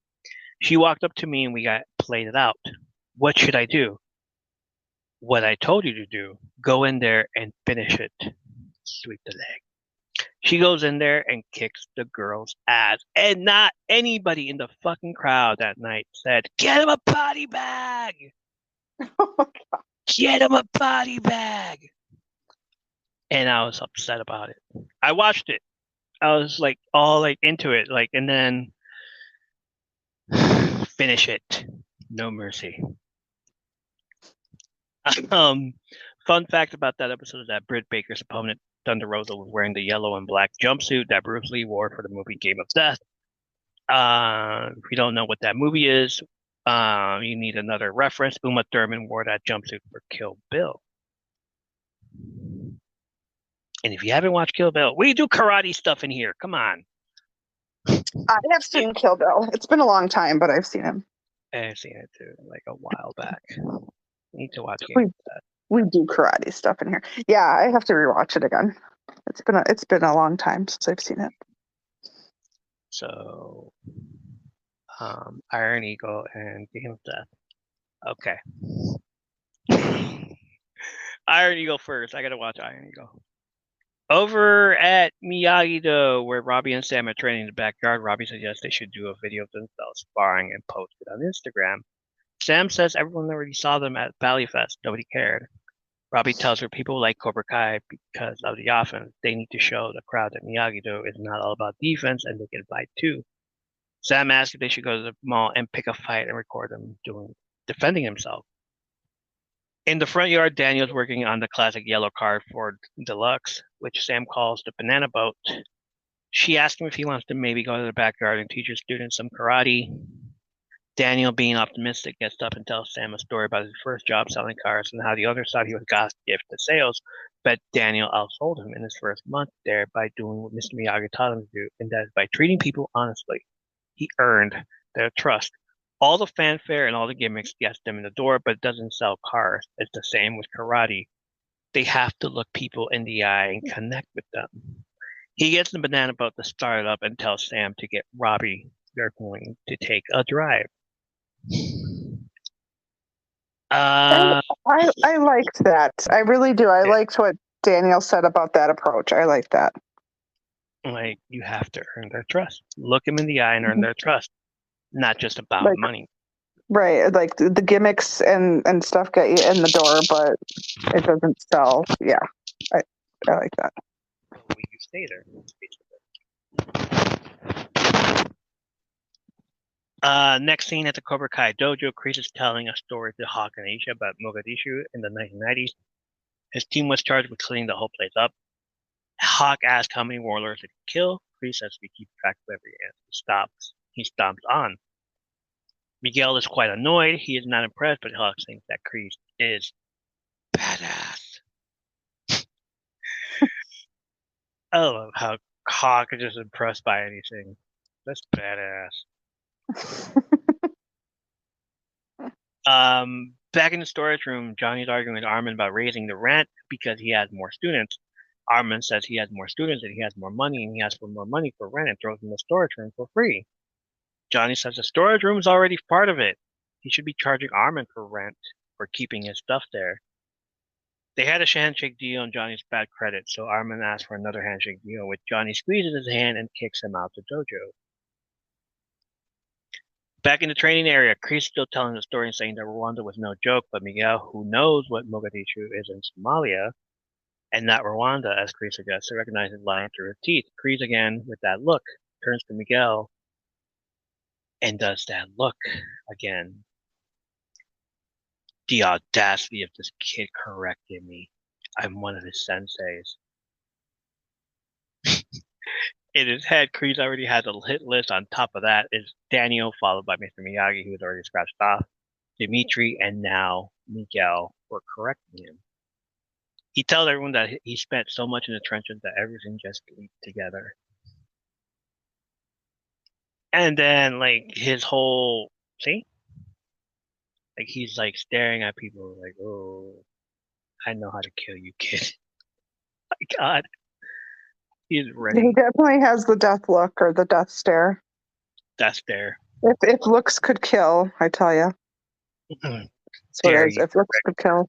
She walked up to me and we played it out. What should I do? What I told you to do. Go in there and finish it. Sweep the leg. She goes in there and kicks the girl's ass. And not anybody in the fucking crowd that night said, "Get him a body bag! Get him a body bag!" And I was upset about it. I watched it. I was like all like into it. Like, and then finish it. No mercy. Fun fact about that episode is that Britt Baker's opponent, Thunder Rosa, was wearing the yellow and black jumpsuit that Bruce Lee wore for the movie Game of Death. If you don't know what that movie is, you need another reference. Uma Thurman wore that jumpsuit for Kill Bill. And if you haven't watched Kill Bill, we do karate stuff in here. Come on. I have seen Kill Bill. It's been a long time, but I've seen him. I've seen it too, like a while back. Need to watch Game of Death. We do karate stuff in here. Yeah, I have to rewatch it again. It's been a long time since I've seen it. So, Iron Eagle and Game of Death. Okay. Iron Eagle first. I gotta watch Iron Eagle. Over at Miyagi-Do, where Robbie and Sam are training in the backyard, Robbie suggests they should do a video of themselves sparring and post it on Instagram. Sam says everyone already saw them at Valleyfest. Nobody cared. Robbie tells her people like Cobra Kai because of the offense. They need to show the crowd that Miyagi-Do is not all about defense and they can fight too. Sam asks if they should go to the mall and pick a fight and record them defending himself. In the front yard, Daniel's working on the classic yellow car Ford Deluxe, which Sam calls the banana boat. She asks him if he wants to maybe go to the backyard and teach his students some karate. Daniel, being optimistic, gets up and tells Sam a story about his first job selling cars and how the others thought he was God's gift to sales, but Daniel outsold him in his first month there by doing what Mr. Miyagi taught him to do, and that is by treating people honestly. He earned their trust. All the fanfare and all the gimmicks gets them in the door, but it doesn't sell cars. It's the same with karate. They have to look people in the eye and connect with them. He gets the banana boat to start it up and tells Sam to get Robbie. They're going to take a drive. I liked that. I really do. I liked what Daniel said about that approach. I like that. Like, you have to earn their trust. Look them in the eye and earn their trust. not just about Like- money. Right, like the gimmicks and stuff get you in the door, but it doesn't sell. Yeah, I like that. Well, you stay there. Next scene at the Cobra Kai dojo, Chris is telling a story to Hawk and Aisha about Mogadishu in the 1990s. His team was charged with cleaning the whole place up. Hawk asks how many warlords they could kill. Chris says we keep track of every ant. He stomps on. Miguel is quite annoyed. He is not impressed, but Hawk thinks that Chris is badass. I love how Hawk is just impressed by anything. That's badass. Back in the storage room, Johnny's arguing with Armin about raising the rent because he has more students. Armin says he has more students and he has more money, and he asks for more money for rent and throws in the storage room for free. Johnny says the storage room is already part of it. He should be charging Armin for rent for keeping his stuff there. They had a handshake deal on Johnny's bad credit, so Armin asks for another handshake deal, which Johnny squeezes his hand and kicks him out the dojo. Back in the training area, Chris is still telling the story and saying that Rwanda was no joke, but Miguel, who knows what Mogadishu is in Somalia, and not Rwanda, as Chris suggests, recognizes lying through his teeth. Chris again, with that look, turns to Miguel and does that look again. The audacity of this kid correcting me. I'm one of his senseis. In his head, Chris already has a hit list. On top of that is Daniel, followed by Mr. Miyagi, who was already scratched off, Dimitri, and now Miguel for correcting him. He tells everyone that he spent so much in the trenches that everything just leaped together. And then, like, his whole, see? Like, he's, like, staring at people like, oh, I know how to kill you, kid. My God. He's ready. He definitely has the death look or the death stare. That's there. If looks could kill, I tell you. That's what it is. If looks could kill.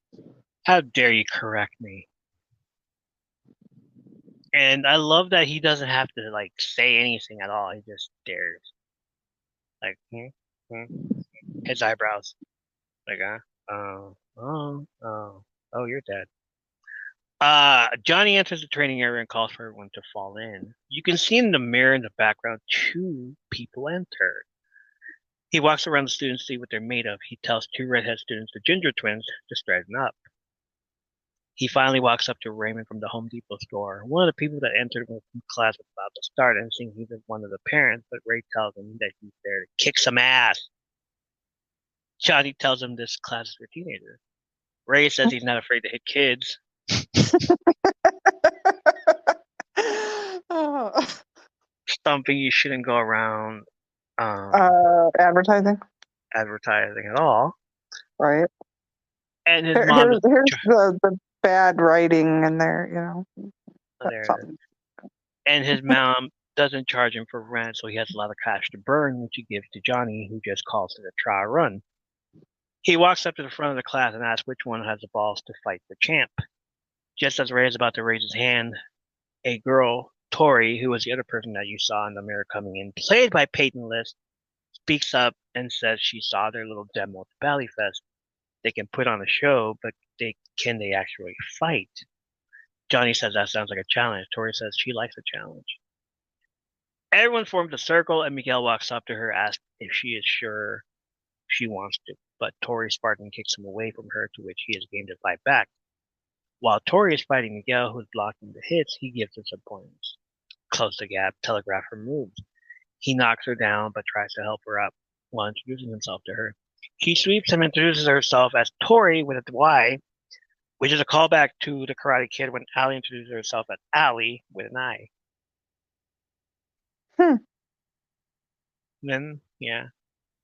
How dare you correct me? And I love that he doesn't have to, like, say anything at all. He just stares. Like, his eyebrows. Like, oh, you're dead. Johnny enters the training area and calls for everyone to fall in. You can see in the mirror in the background 2 people enter. He walks around the students to see what they're made of. He tells 2 redhead students, the ginger twins, to straighten up. He finally walks up to Raymond from the Home Depot store. One of the people that entered when class was about to start, and seeing he was one of the parents, but Ray tells him that he's there to kick some ass. Johnny tells him this class is for teenagers. Ray says he's not afraid to hit kids. Stumping, you shouldn't go around advertising at all. Right. And his here's the bad writing in there, you know. And his mom doesn't charge him for rent, so he has a lot of cash to burn, which he gives to Johnny, who just calls it a try run. He walks up to the front of the class and asks which one has the balls to fight the champ. Just as Ray is about to raise his hand, a girl, Tori, who was the other person that you saw in the mirror coming in, played by Peyton List, speaks up and says she saw their little demo at the Bally Fest. They can put on a show, but can they actually fight? Johnny says that sounds like a challenge. Tori says she likes a challenge. Everyone forms a circle, and Miguel walks up to her, asks if she is sure she wants to, but Tori Spartan kicks him away from her, to which he is game to fight back. While Tori is fighting Miguel, who's blocking the hits, he gives her some points. Close the gap, telegraph her moves. He knocks her down, but tries to help her up while introducing himself to her. He sweeps and introduces herself as Tori with a Y, which is a callback to the Karate Kid when Allie introduces herself as Allie with an I. Then, yeah,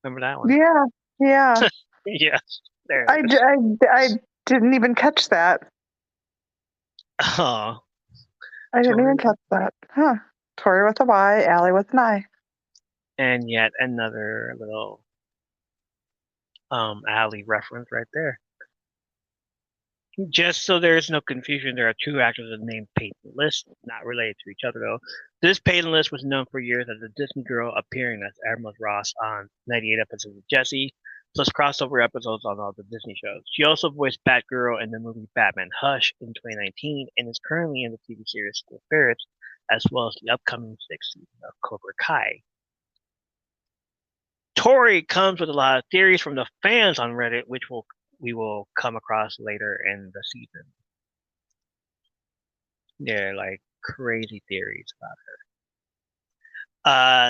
remember that one? Yeah. Yes, there. I didn't even catch that. Oh, I didn't even catch that. Huh. Tori with a Y, Allie with an I. And yet another little Allie reference right there. Just so there is no confusion, there are two actors named Peyton List, not related to each other though. This Peyton List was known for years as a Disney girl, appearing as Admiral Ross on 98 episodes of Jessie, plus crossover episodes on all the Disney shows. She also voiced Batgirl in the movie Batman Hush in 2019 and is currently in the TV series School Spirits, as well as the upcoming 6th season of Cobra Kai. Tori comes with a lot of theories from the fans on Reddit, which we will come across later in the season. They're like crazy theories about her.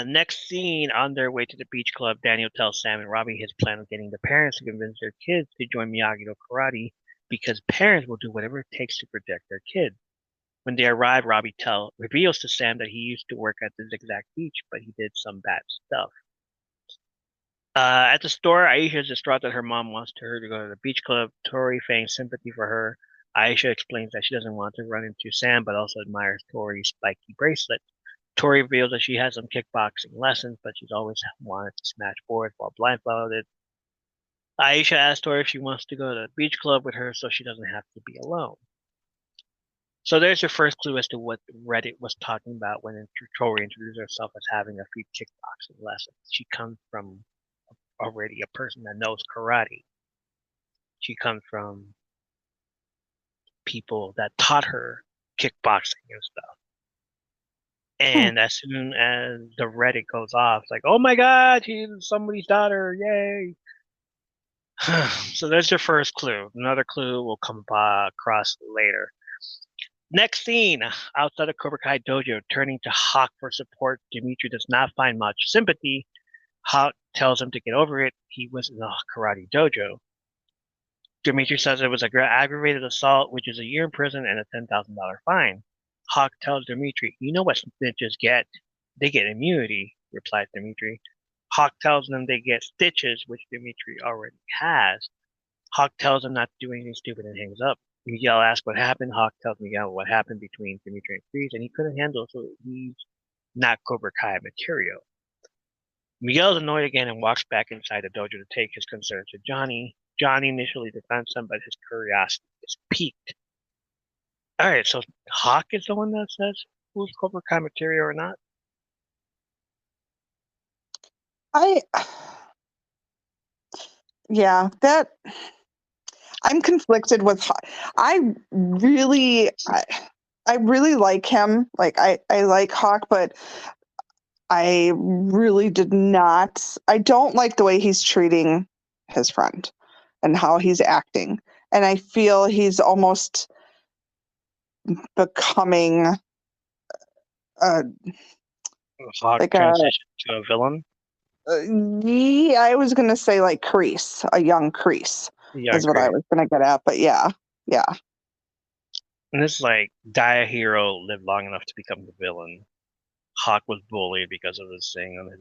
Next scene, on their way to the beach club, Daniel tells Sam and Robbie his plan of getting the parents to convince their kids to join Miyagi-Do karate because parents will do whatever it takes to protect their kids. When they arrive, Robbie reveals to Sam that he used to work at this exact beach, but he did some bad stuff. At the store, Aisha is distraught that her mom wants her to go to the beach club. Tori feigns sympathy for her. Aisha explains that she doesn't want to run into Sam, but also admires Tori's spiky bracelet. Tori reveals that she has some kickboxing lessons, but she's always wanted to smash boards while blindfolded. Aisha asks Tori if she wants to go to the beach club with her so she doesn't have to be alone. So there's your first clue as to what Reddit was talking about when Tori introduced herself as having a few kickboxing lessons. She comes from already a person that knows karate. She comes from people that taught her kickboxing and stuff. And as soon as the Reddit goes off, it's like, oh my God, she's somebody's daughter, yay. So there's your first clue. Another clue will come across later. Next scene, outside of Cobra Kai dojo, turning to Hawk for support, Dimitri does not find much sympathy. Hawk tells him to get over it. He was in the karate dojo. Dimitri says it was an aggravated assault, which is a year in prison and a $10,000 fine. Hawk tells Dimitri, you know what snitches get? They get immunity, replies Dimitri. Hawk tells them they get stitches, which Dimitri already has. Hawk tells him not to do anything stupid and hangs up. Miguel asks what happened. Hawk tells Miguel what happened between Dimitri and Freeze, and he couldn't handle it, so he's not Cobra Kai material. Miguel's annoyed again and walks back inside the dojo to take his concerns to Johnny. Johnny initially defends him, but his curiosity is piqued. Alright, so Hawk is the one that says who's Cobra Kai material or not? I'm conflicted with Hawk. I really like him. Like I like Hawk, but I really I don't like the way he's treating his friend and how he's acting. And I feel he's almost becoming Hawk like transition to a villain? yeah, I was going to say like Kreese, a young Kreese is what I was going to get at. But yeah. And it's like, die a hero, live long enough to become the villain. Hawk was bullied because of this thing on his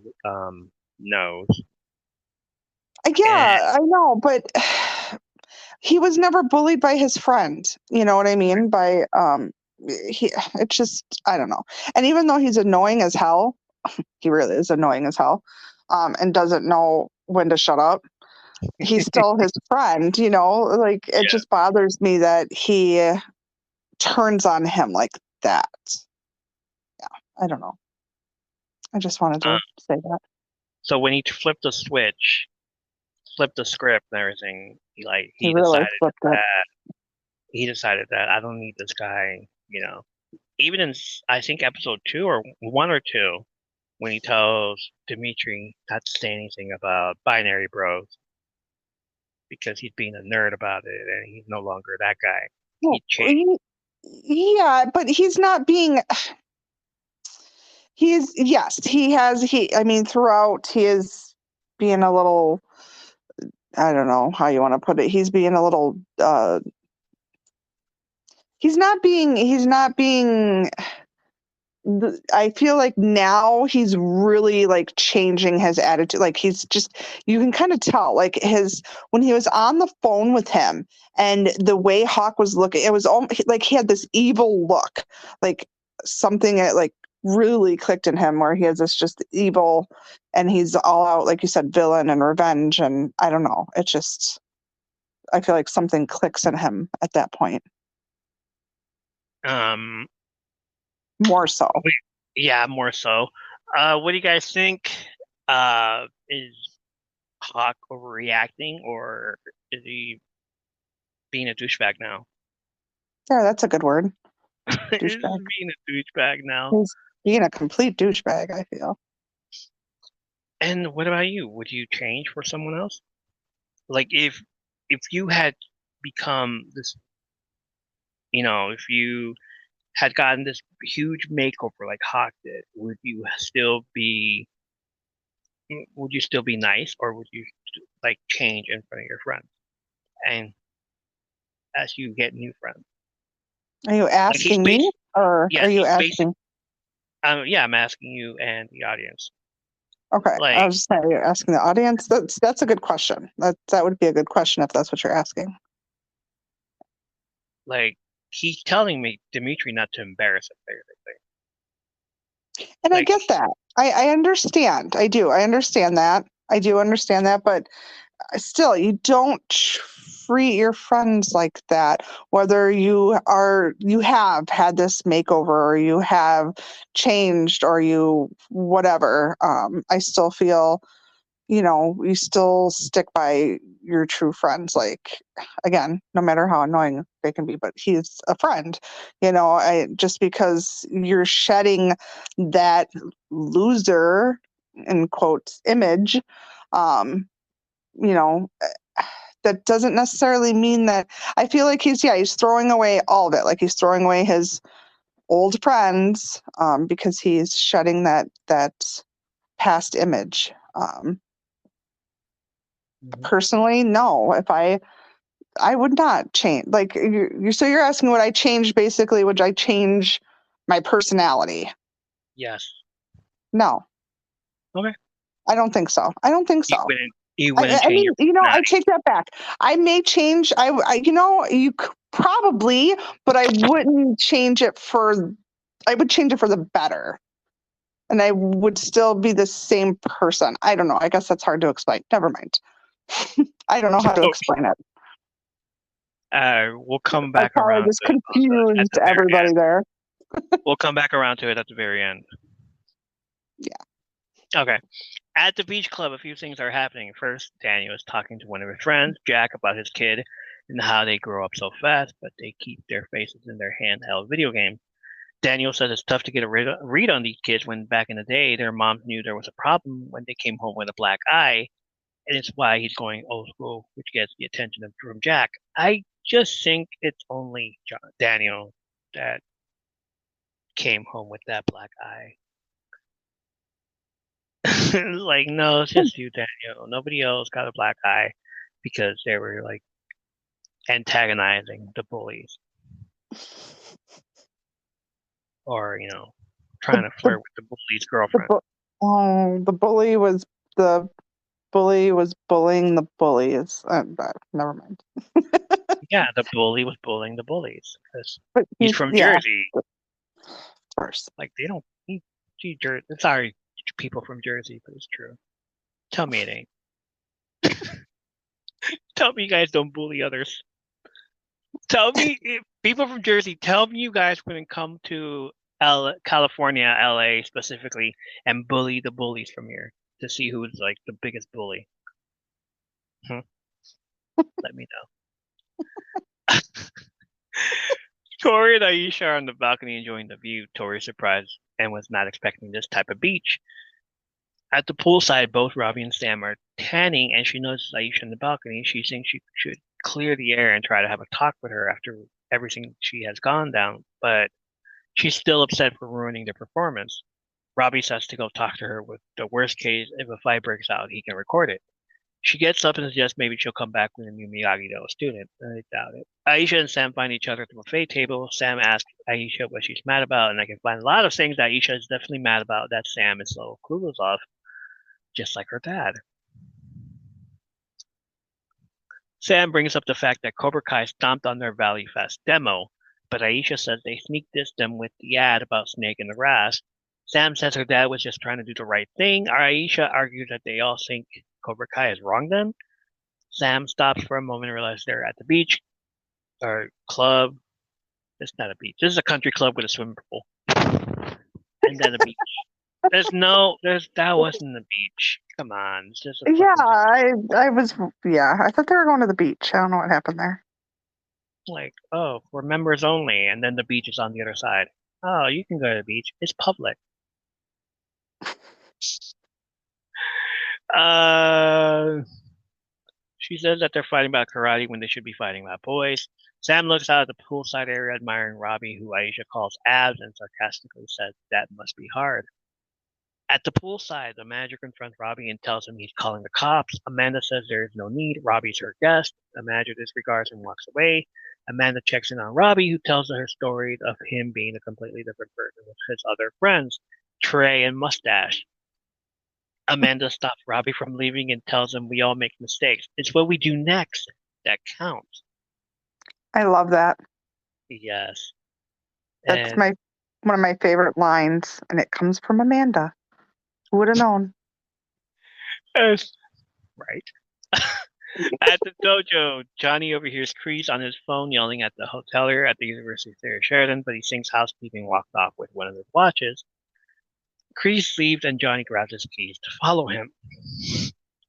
nose. Yeah, I know, but he was never bullied by his friend. You know what I mean? By it's just, I don't know. And even though he's annoying as hell, he really is annoying as hell, and doesn't know when to shut up. He's still his friend, you know. Like it just bothers me that he turns on him like that. Yeah, I don't know. I just wanted to say that. So when he flipped the switch, flipped the script and everything, he decided that I don't need this guy, you know. Even in, I think, episode 2 or 1 or 2, when he tells Dimitri not to say anything about binary bros because he's being a nerd about it and he's no longer that guy. Well, yeah, but he's not being. Throughout he is being a little. I don't know how you want to put it. He's being a little. He's not being. I feel like now he's really like changing his attitude. Like he's just, you can kind of tell like when he was on the phone with him and the way Hawk was looking, it was almost like he had this evil look, like something that like really clicked in him where he has this just evil and he's all out, like you said, villain and revenge. And I don't know. It just, I feel like something clicks in him at that point. More so. Yeah, more so. What do you guys think? Is Hawk overreacting, or is he being a douchebag now? Yeah, that's a good word. Is Douchebag. being a douchebag now? He's being a complete douchebag, I feel. And what about you? Would you change for someone else? Like if you had become this, if you had gotten this huge makeover like Hawk did, would you still be nice, or would you like change in front of your friends and as you get new friends? Are you Like he's asking me, or yeah, are you he's basic. asking? Yeah, I'm asking you and the audience. Okay, Like, I was just saying, you're asking the audience. That's a good question. That would be a good question if that's what you're asking. like he's telling me, Dimitri, not to embarrass him, basically. And I Like, get that. I understand. I do. I understand that. I do understand that. But still, you don't treat your friends like that. Whether you have had this makeover, or you have changed, or you whatever. I still feel, you still stick by your true friends. Like, again, no matter how annoying they can be, but he's a friend. Just because you're shedding that loser, in quotes, image, um, you know, that doesn't necessarily mean that. I feel like he's throwing away all of it. Like, he's throwing away his old friends, because he's shedding that past image. Personally, no. If I would not change. Like, so you're asking, would I change? Basically, would I change my personality? yes. No. Okay. I don't think so. I don't think so. You wouldn't I change mean, your I take that back. I may change. Probably, but I wouldn't change it for. I would change it for the better, and I would still be the same person. I don't know. I guess that's hard to explain. Never mind. I don't know how to explain it. We'll come I back probably around just to it at confused the very everybody end. there. We'll come back around to it at the very end. Yeah. Okay. At the beach club, a few things are happening. First, Daniel is talking to one of his friends, Jack, about his kid and how they grow up so fast, but they keep their faces in their handheld video game. Daniel says it's tough to get a read on these kids when back in the day their moms knew there was a problem when they came home with a black eye, and it's why he's going old school, which gets the attention from Jack. I just think it's only Daniel that came home with that black eye. Like, no, it's just you, Daniel. Nobody else got a black eye because they were like antagonizing the bullies, or trying to flirt with the bully's girlfriend. The bully was bullying the bullies. Never mind. Yeah, the bully was bullying the bullies because But he's from Jersey. Of course. Like, they don't. Sorry, people from Jersey, but it's true. Tell me it ain't. Tell me you guys don't bully others. Tell me, people from Jersey, tell me you guys wouldn't come to California, LA specifically, and bully the bullies from here to see who's like the biggest bully. Let me know. Tori and Aisha are on the balcony enjoying the view. Tori's surprised and was not expecting this type of beach. At the poolside, both Robbie and Sam are tanning, and she notices Aisha on the balcony. She thinks she should clear the air and try to have a talk with her after everything she has gone down, but she's still upset for ruining the performance. Robbie says to go talk to her with the worst case, if a fight breaks out, he can record it. She gets up and suggests maybe she'll come back with a new Miyagi-Do student. I doubt it. Aisha and Sam find each other at the buffet table. Sam asks Aisha what she's mad about, and I can find a lot of things that Aisha is definitely mad about that Sam is so clueless of, just like her dad. Sam brings up the fact that Cobra Kai stomped on their Valley Fest demo, but Aisha says they sneak dissed them with the ad about Snake in the Grass. Sam says her dad was just trying to do the right thing. Aisha argues that they all think Cobra Kai is wrong then. Sam stops for a moment and realizes they're at the beach or club. It's not a beach. This is a country club with a swimming pool. And then a beach. That wasn't the beach. Come on. It's just a Yeah, fucking I thought they were going to the beach. I don't know what happened there. like, oh, we're members only, and then the beach is on the other side. Oh, you can go to the beach. It's public. She says that they're fighting about karate when they should be fighting about boys. Sam looks out at the poolside area admiring Robbie, who Aisha calls abs, and sarcastically says that must be hard. At the poolside, the manager confronts Robbie and tells him he's calling the cops. Amanda says there is no need. Robbie's her guest. The manager disregards and walks away. Amanda checks in on Robbie, who tells her story of him being a completely different person with his other friends, Trey and Mustache. Amanda stops Robbie from leaving and tells him we all make mistakes. It's what we do next that counts. I love that. Yes. That's And one of my favorite lines, and it comes from Amanda. Who would have known? right. At the dojo, Johnny overhears Kreese on his phone yelling at the hotelier at the University Theater Sheridan, but he thinks housekeeping walked off with one of his watches. Kreese leaves and Johnny grabs his keys to follow him.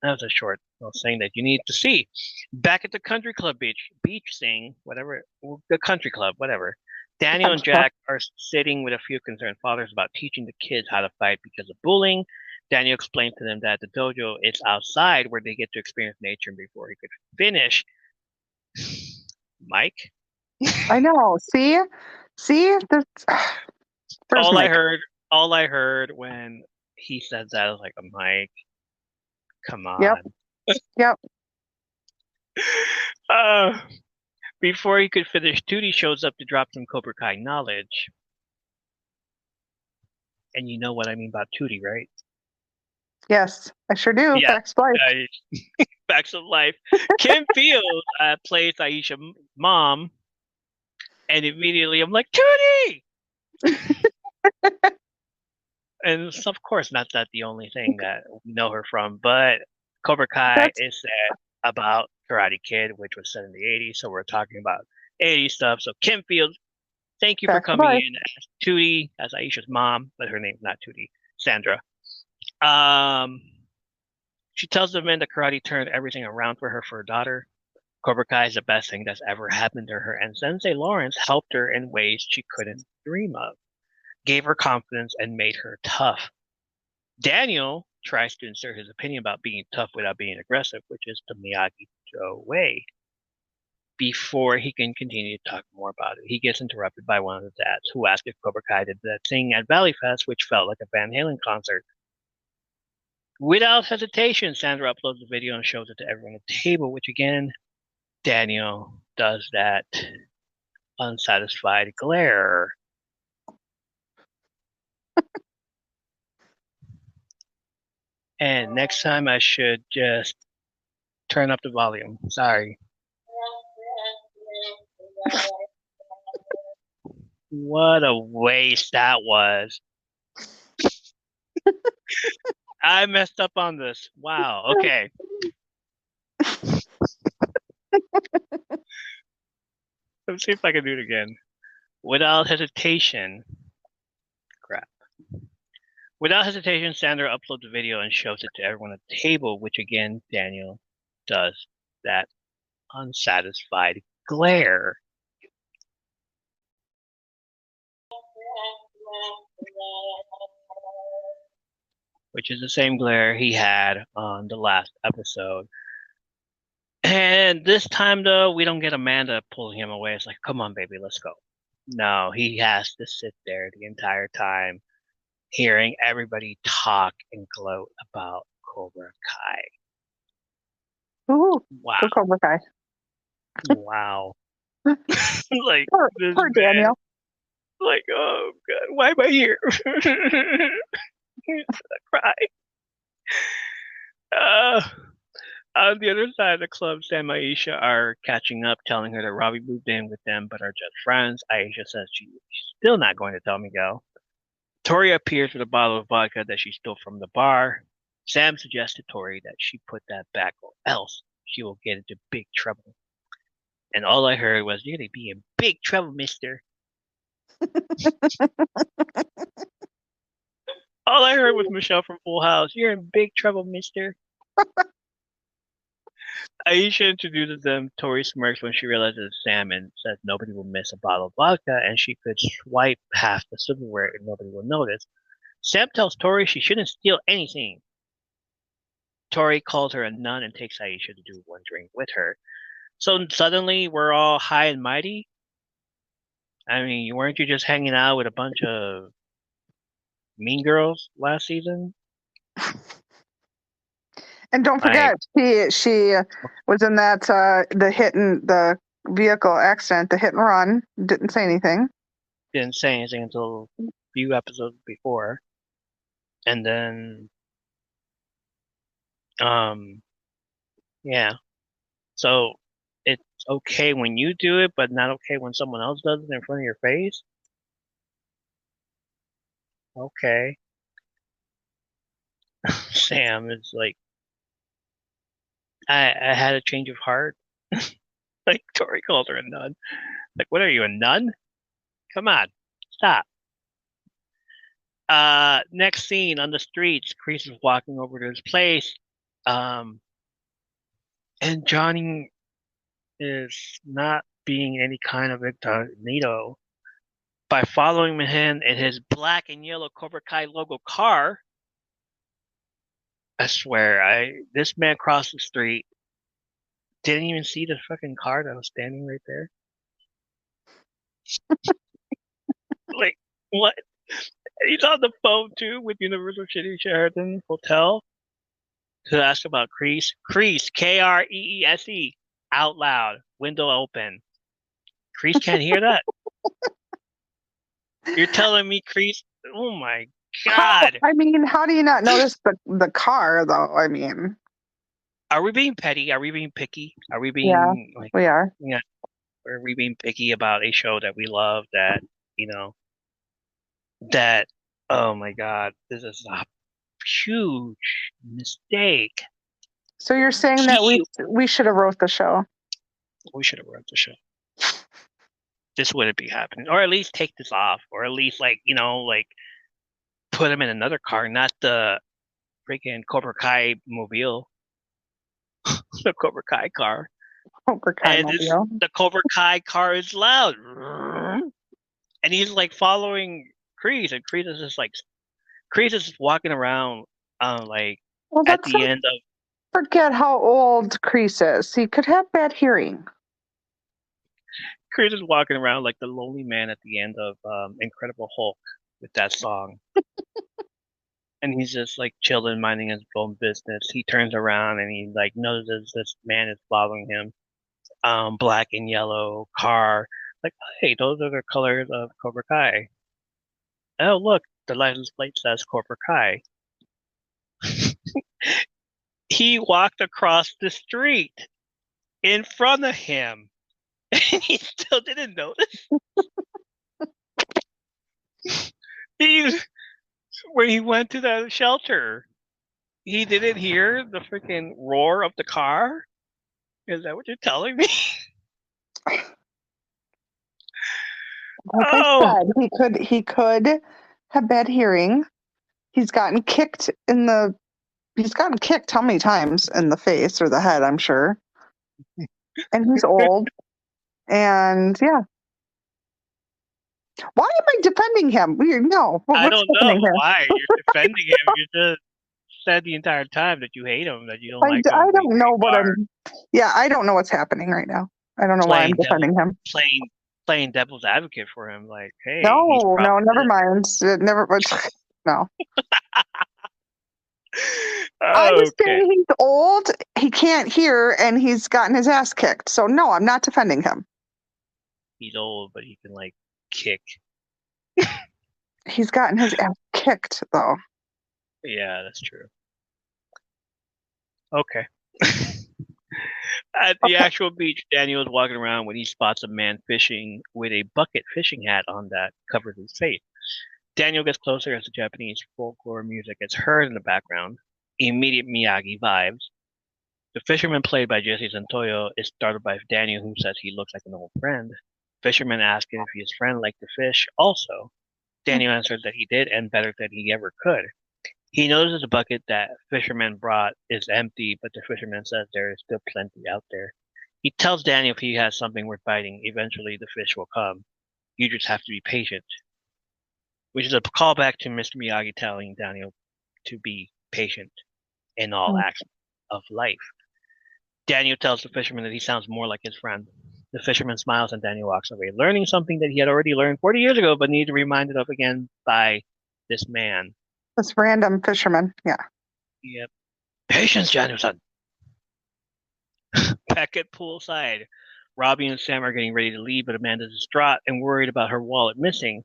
That was a short little thing that you need to see. Back at the country club beach scene, whatever, the country club, whatever. Daniel and Jack are sitting with a few concerned fathers about teaching the kids how to fight because of bullying. Daniel explained to them that the dojo is outside where they get to experience nature before he could finish. Mike? I know. See? That's All I heard when he said that, I was like, Mike, come on. Yep. Before he could finish, Tootie shows up to drop some Cobra Kai knowledge. And you know what I mean about Tootie, right? Yes, I sure do. Yeah. Facts of life. Facts of life. Kim Fields plays Aisha's mom. And immediately I'm like, Tootie! And of course, not that the only thing that we know her from, but Cobra Kai is set about Karate Kid, which was set in the 80s. So we're talking about 80s stuff. So Kim Fields, thank you for coming in as Tootie, as Aisha's mom, but her name's not Tootie, Sandra. She tells the men that karate turned everything around for her daughter. Cobra Kai is the best thing that's ever happened to her, and Sensei Lawrence helped her in ways she couldn't dream of, gave her confidence, and made her tough. Daniel tries to insert his opinion about being tough without being aggressive, which is the Miyagi-Do way. Before he can continue to talk more about it, he gets interrupted by one of the dads, who asks if Cobra Kai did that thing at Valley Fest, which felt like a Van Halen concert. Without hesitation, Sandra uploads the video and shows it to everyone at the table, which again, Daniel does that unsatisfied glare. And next time I should just turn up the volume. Sorry. What a waste that was. I messed up on this. Wow. Okay. Let's see if I can do it again. Without hesitation. Crap. Without hesitation, Sandra uploads the video and shows it to everyone at the table, which again, Daniel does that unsatisfied glare. Which is the same glare he had on the last episode. And this time, though, we don't get Amanda pulling him away. It's like, come on, baby, let's go. No, he has to sit there the entire time, hearing everybody talk and gloat about Cobra Kai. Ooh, wow. Cobra Kai. Wow. Like, poor Daniel. Like, oh, God, why am I here? I cry. On the other side of the club, Sam and Aisha are catching up, telling her that Robbie moved in with them but are just friends. Aisha says she's still not going to tell Miguel. Tori appears with a bottle of vodka that she stole from the bar. Sam suggests to Tori that she put that back or else she will get into big trouble. And all I heard was, "You're gonna be in big trouble, mister." All I heard was Michelle from Full House. "You're in big trouble, mister." Aisha introduces them. Tori smirks when she realizes it's Sam and says nobody will miss a bottle of vodka and she could swipe past the silverware and nobody will notice. Sam tells Tori she shouldn't steal anything. Tori calls her a nun and takes Aisha to do one drink with her. So suddenly we're all high and mighty? I mean, weren't you just hanging out with a bunch of mean girls last season? And don't forget, she was in that the vehicle accident, the hit and run. Didn't say anything. Didn't say anything until a few episodes before. And then yeah. So it's okay when you do it, but not okay when someone else does it in front of your face? Okay. Sam is like, I had a change of heart. Like Tori called her a nun. Like, what are you, a nun? Come on, stop. Next scene on the streets, Chris is walking over to his place. And Johnny is not being any kind of incognito by following him in his black and yellow Cobra Kai logo car. I swear, this man crossed the street, didn't even see the fucking car that was standing right there. Like, what? He's on the phone too with Universal City Sheraton Hotel to ask about Kreese. Kreese, Kreese, out loud, window open. Kreese can't hear that. You're telling me Kreese? Oh my god! I mean, how do you not notice the car though? I mean, are we being petty? Are we being picky? Are we being like? We are. Yeah. Are we being picky about a show that we love? That that. Oh my god! This is a huge mistake. So you're saying that we should have wrote the show? We should have wrote the show. This wouldn't be happening, or at least take this off, or at least like put him in another car, not the freaking Cobra Kai mobile, the Cobra Kai car. Cobra Kai and mobile. The Cobra Kai car is loud, and he's like following Kreese, and Kreese is just walking around, like at the end of. Forget how old Kreese is. He could have bad hearing. Kreese is walking around like the lonely man at the end of Incredible Hulk with that song. And he's just like chilling, minding his own business. He turns around and he like notices this man is following him. Black and yellow car. Like, hey, those are the colors of Cobra Kai. Oh, look, the license plate says Cobra Kai. He walked across the street in front of him. And he still didn't notice. When he went to the shelter, he didn't hear the freaking roar of the car? Is that what you're telling me? I said, he could have bad hearing. He's gotten kicked how many times in the face or the head, I'm sure. And he's old. And yeah. Why am I defending him? I don't know why you're defending him. You just said the entire time that you hate him, that you don't like him. I don't know what I don't know what's happening right now. I don't know why I'm defending him. Playing devil's advocate for him, like, hey. No, never mind. No. I was saying he's old, he can't hear, and he's gotten his ass kicked. So no, I'm not defending him. He's old, but he can like kick. He's gotten his ass kicked, though. Yeah, that's true. Okay. At the actual beach, Daniel is walking around when he spots a man fishing with a bucket fishing hat on that covers his face. Daniel gets closer as the Japanese folklore music is heard in the background. Immediate Miyagi vibes. The fisherman played by Jesse Santoyo is started by Daniel, who says he looks like an old friend. Fisherman asked him if his friend liked to fish also. Daniel answered that he did and better than he ever could. He notices the bucket that fisherman brought is empty, but the fisherman says there is still plenty out there. He tells Daniel if he has something worth biting, eventually the fish will come. You just have to be patient. Which is a callback to Mr. Miyagi telling Daniel to be patient in all acts of life. Daniel tells the fisherman that he sounds more like his friend. The fisherman smiles and Daniel walks away, learning something that he had already learned 40 years ago, but needed reminded of again by this man. This random fisherman. Yeah. Yep. Patience, Daniel-san. Back at poolside, Robbie and Sam are getting ready to leave, but Amanda's distraught and worried about her wallet missing.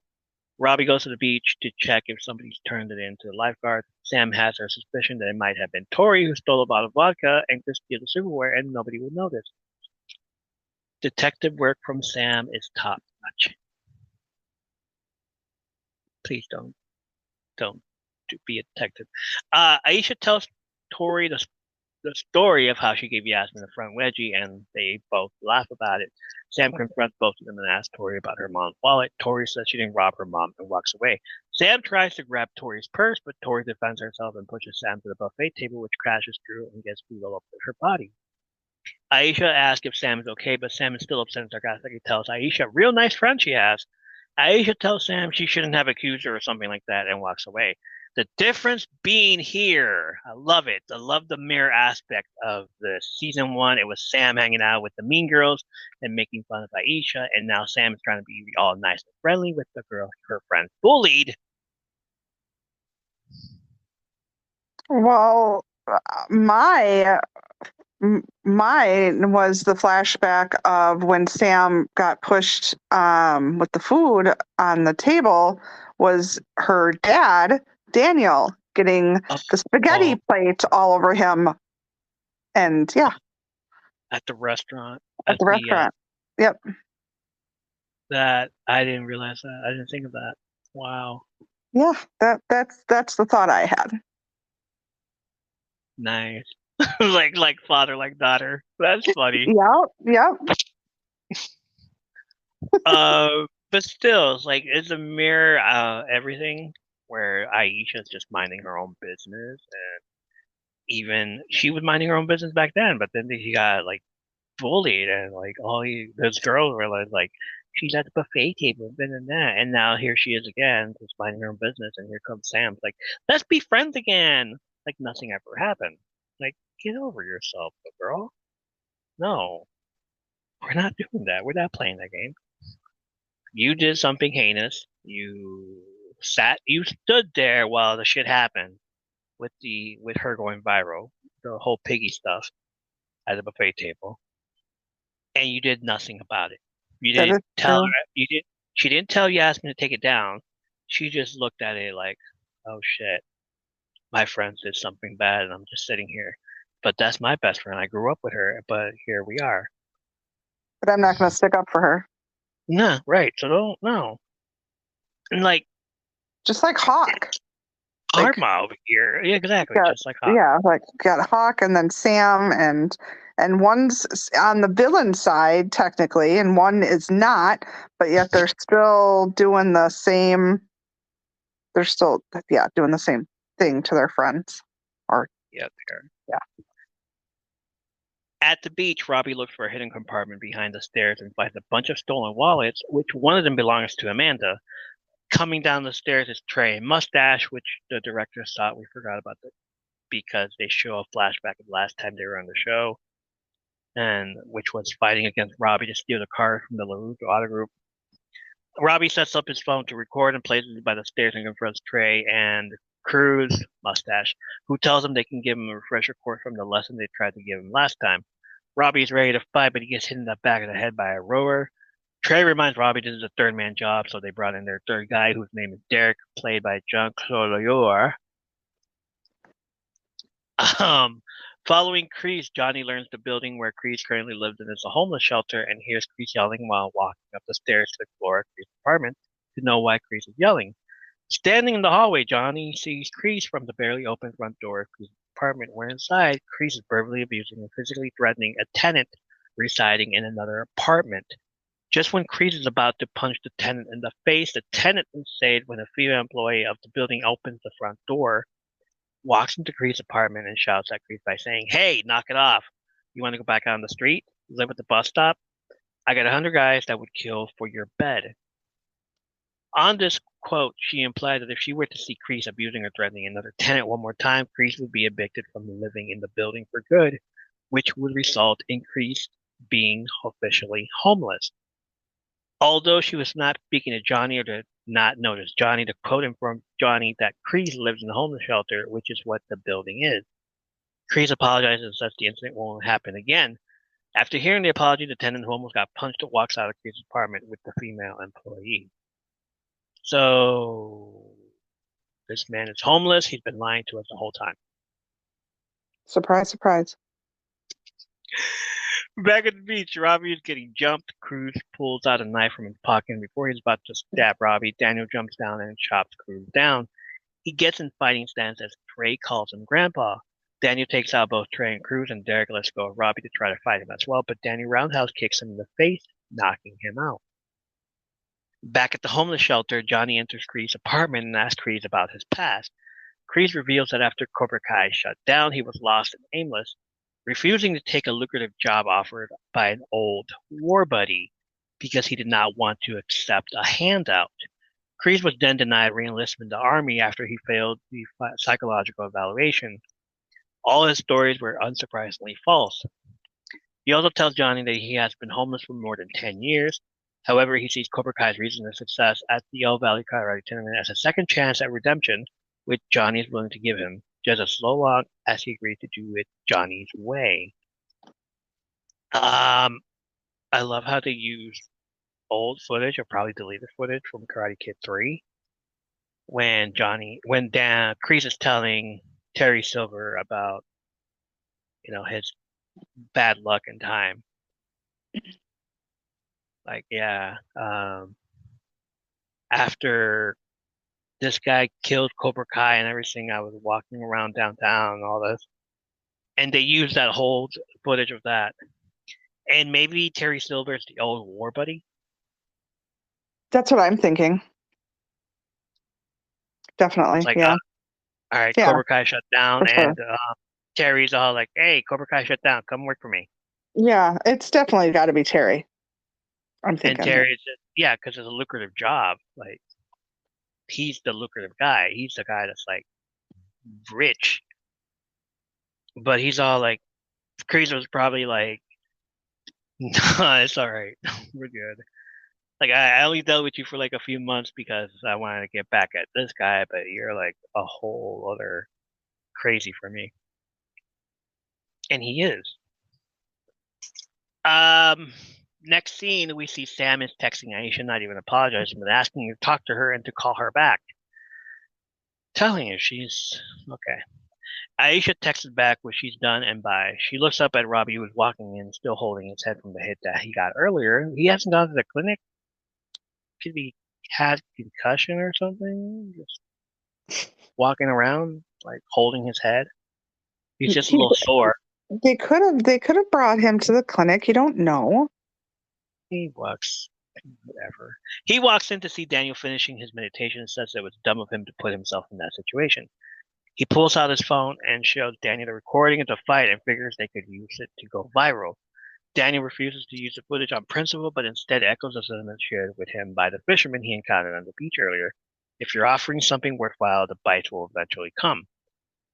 Robbie goes to the beach to check if somebody's turned it in to the lifeguard. Sam has her suspicion that it might have been Tori who stole a bottle of vodka and Chris steal the silverware and nobody would notice. Detective work from Sam is top notch. Please don't be a detective. Aisha tells Tori the story of how she gave Yasmin a front wedgie, and they both laugh about it. Sam confronts both of them and asks Tori about her mom's wallet. Tori says she didn't rob her mom and walks away. Sam tries to grab Tori's purse, but Tori defends herself and pushes Sam to the buffet table, which crashes through and gets food all over her body. Aisha asks if Sam is okay, but Sam is still upset and sarcastic. He tells Aisha, real nice friend she has. Aisha tells Sam she shouldn't have accused her or something like that and walks away. The difference being here, I love it. I love the mirror aspect of the season 1. It was Sam hanging out with the mean girls and making fun of Aisha, and now Sam is trying to be all nice and friendly with the girl her friend bullied. Well, mine was the flashback of when Sam got pushed with the food on the table was her dad, Daniel, getting the spaghetti plate all over him. And yeah. At the restaurant. At the restaurant. Yep. That I didn't realize that. I didn't think of that. Wow. Yeah, that's the thought I had. Nice. like father, like daughter. That's funny. Yep. But still, it's a mirror everything where Aisha's just minding her own business, and even she was minding her own business back then, but then she got bullied, and those girls were like she's at the buffet table and now here she is again, just minding her own business, and here comes Sam let's be friends again, like nothing ever happened. Get over yourself, girl. No, we're not doing that. We're not playing that game. You did something heinous. You stood there while the shit happened with her going viral, the whole piggy stuff at the buffet table, and you did nothing about it. You didn't tell her. She didn't tell Yasmin to take it down. She just looked at it like, oh shit, my friend did something bad, and I'm just sitting here. But that's my best friend. I grew up with her, but here we are. But I'm not going to stick up for her. No, right. So don't, no. And just like Hawk. Karma over here. Yeah, exactly. Just like Hawk. Yeah, got Hawk and then Sam, and one's on the villain side technically, and one is not, but yet they're still doing the same. They're still doing the same thing to their friends. Yeah, they are. Yeah. At the beach, Robbie looks for a hidden compartment behind the stairs and finds a bunch of stolen wallets, which one of them belongs to Amanda. Coming down the stairs is Trey and Mustache, which the directors thought we forgot about because they show a flashback of the last time they were on the show, and which was fighting against Robbie to steal the car from the LaRouche Auto Group. Robbie sets up his phone to record and places it by the stairs and confronts Trey and Cruz, Mustache, who tells him they can give him a refresher course from the lesson they tried to give him last time. Robbie's ready to fight, but he gets hit in the back of the head by a rower. Trey reminds Robbie this is a third man job, so they brought in their third guy, whose name is Derek, played by John Coloyor. Following Kreese, Johnny learns the building where Kreese currently lives in is a homeless shelter and hears Kreese yelling while walking up the stairs to explore Kreese's apartment to know why Kreese is yelling. Standing in the hallway, Johnny sees Kreese from the barely open front door of Kreese's apartment, where inside, Kreese is verbally abusing and physically threatening a tenant residing in another apartment. Just when Kreese is about to punch the tenant in the face, the tenant inside, when a female employee of the building opens the front door, walks into Kreese's apartment and shouts at Kreese by saying, "Hey, knock it off. You want to go back on the street? Live at the bus stop? I got 100 guys that would kill for your bed." On this quote, she implied that if she were to see Kreese abusing or threatening another tenant one more time, Kreese would be evicted from living in the building for good, which would result in Kreese being officially homeless. Although she was not speaking to Johnny or to not notice Johnny, the quote informed Johnny that Kreese lives in the homeless shelter, which is what the building is. Kreese apologizes and says the incident won't happen again. After hearing the apology, the tenant who almost got punched walks out of Kreese's apartment with the female employee. So this man is homeless. He's been lying to us the whole time. Surprise, surprise. Back at the beach, Robbie is getting jumped. Cruz pulls out a knife from his pocket, and before he's about to stab Robbie, Daniel jumps down and chops Cruz down. He gets in fighting stance as Trey calls him Grandpa. Daniel takes out both Trey and Cruz, and Derek lets go of Robbie to try to fight him as well, but Daniel roundhouse kicks him in the face, knocking him out. Back at the homeless shelter, Johnny enters Kreese's apartment and asks Kreese about his past. Kreese reveals that after Cobra Kai shut down, he was lost and aimless, refusing to take a lucrative job offered by an old war buddy because he did not want to accept a handout. Kreese was then denied reenlistment in the army after he failed the psychological evaluation. All his stories were unsurprisingly false. He also tells Johnny that he has been homeless for more than 10 years. However, he sees Cobra Kai's reason of success at the El Valley Karate Tournament as a second chance at redemption, which Johnny is willing to give him, just as long as he agrees to do it Johnny's way. I love how they use old footage, or probably deleted footage from Karate Kid 3, when Kreese is telling Terry Silver about, his bad luck in time. Like, yeah, after this guy killed Cobra Kai and everything, I was walking around downtown and all this. And they used that whole footage of that. And maybe Terry Silver's the old war buddy. That's what I'm thinking. Definitely, It's like, yeah. all right, Yeah, Cobra Kai shut down, for sure. and Terry's all like, "Hey, Cobra Kai shut down. Come work for me." Yeah, it's definitely got to be Terry. I'm And thinking. Terry's just, yeah, because it's a lucrative job. Like, he's the lucrative guy. He's the guy that's like rich. But he's all like, Kreese was probably like, "No, it's all right. We're good. Like, I only dealt with you for like a few months because I wanted to get back at this guy, but you're like a whole other crazy for me." And he is. Next scene, we see Sam is texting Aisha, not even apologizing, but asking her to talk to her and to call her back. Telling her she's okay. Aisha texted back what she's done and bye. She looks up at Robbie, who was walking in, still holding his head from the hit that he got earlier. He hasn't gone to the clinic. Could be had concussion or something. Just walking around, like holding his head. He's just a little sore. They could have brought him to the clinic. You don't know. He walks, whatever. He walks in to see Daniel finishing his meditation and says it was dumb of him to put himself in that situation. He pulls out his phone and shows Daniel the recording of the fight and figures they could use it to go viral. Daniel refuses to use the footage on principle, but instead echoes the sentiment shared with him by the fisherman he encountered on the beach earlier. If you're offering something worthwhile, the bites will eventually come.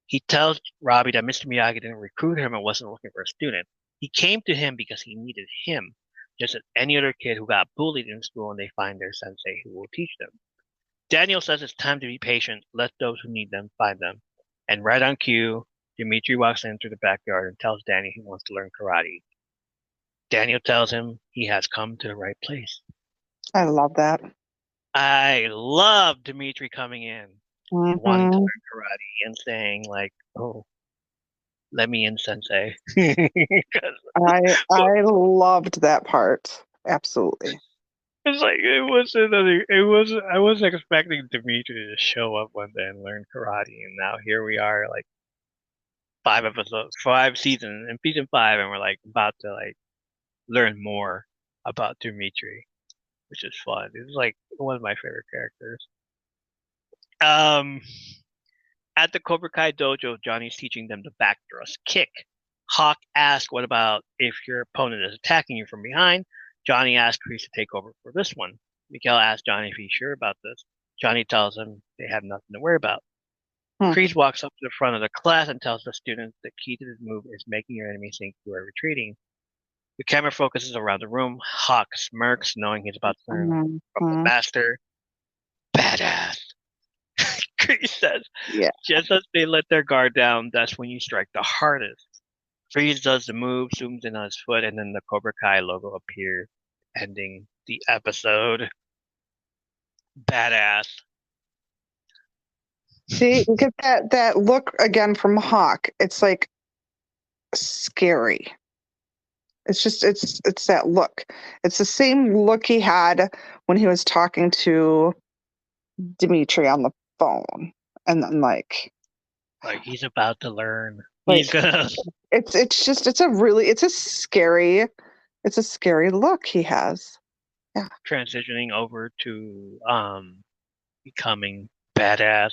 He tells Robbie that Mr. Miyagi didn't recruit him and wasn't looking for a student. He came to him because he needed him, just as any other kid who got bullied in school and they find their sensei who will teach them. Daniel says it's time to be patient, let those who need them find them. And right on cue, Dimitri walks in through the backyard and tells Danny he wants to learn karate. Daniel tells him he has come to the right place. I love that. I love Dimitri coming in, wanting to learn karate and saying like, "Oh, let me in, sensei." I loved that part. Absolutely. It's like I wasn't expecting Dimitri to show up one day and learn karate, and now here we are, like 5 episodes, 5 seasons, in season 5, and we're like about to like learn more about Dimitri, which is fun. It's like one of my favorite characters. Um, at the Cobra Kai dojo, Johnny's teaching them the back thrust kick. Hawk asks, "What about if your opponent is attacking you from behind?" Johnny asks Kreese to take over for this one. Miguel asks Johnny if he's sure about this. Johnny tells him they have nothing to worry about. Kreese walks up to the front of the class and tells the students the key to this move is making your enemy think you are retreating. The camera focuses around the room. Hawk smirks, knowing he's about to learn from the master. Badass. Kreese says, Yeah. just as they let their guard down, that's when you strike the hardest. Kreese does the move, zooms in on his foot, and then the Cobra Kai logo appears, ending the episode. Badass. See, you get that look again from Hawk. It's like scary. It's just it's that look. It's the same look he had when he was talking to Dimitri on the phone, and then like he's about to learn. Like, He's gonna. It's a scary look he has. Yeah. Transitioning over to becoming badass.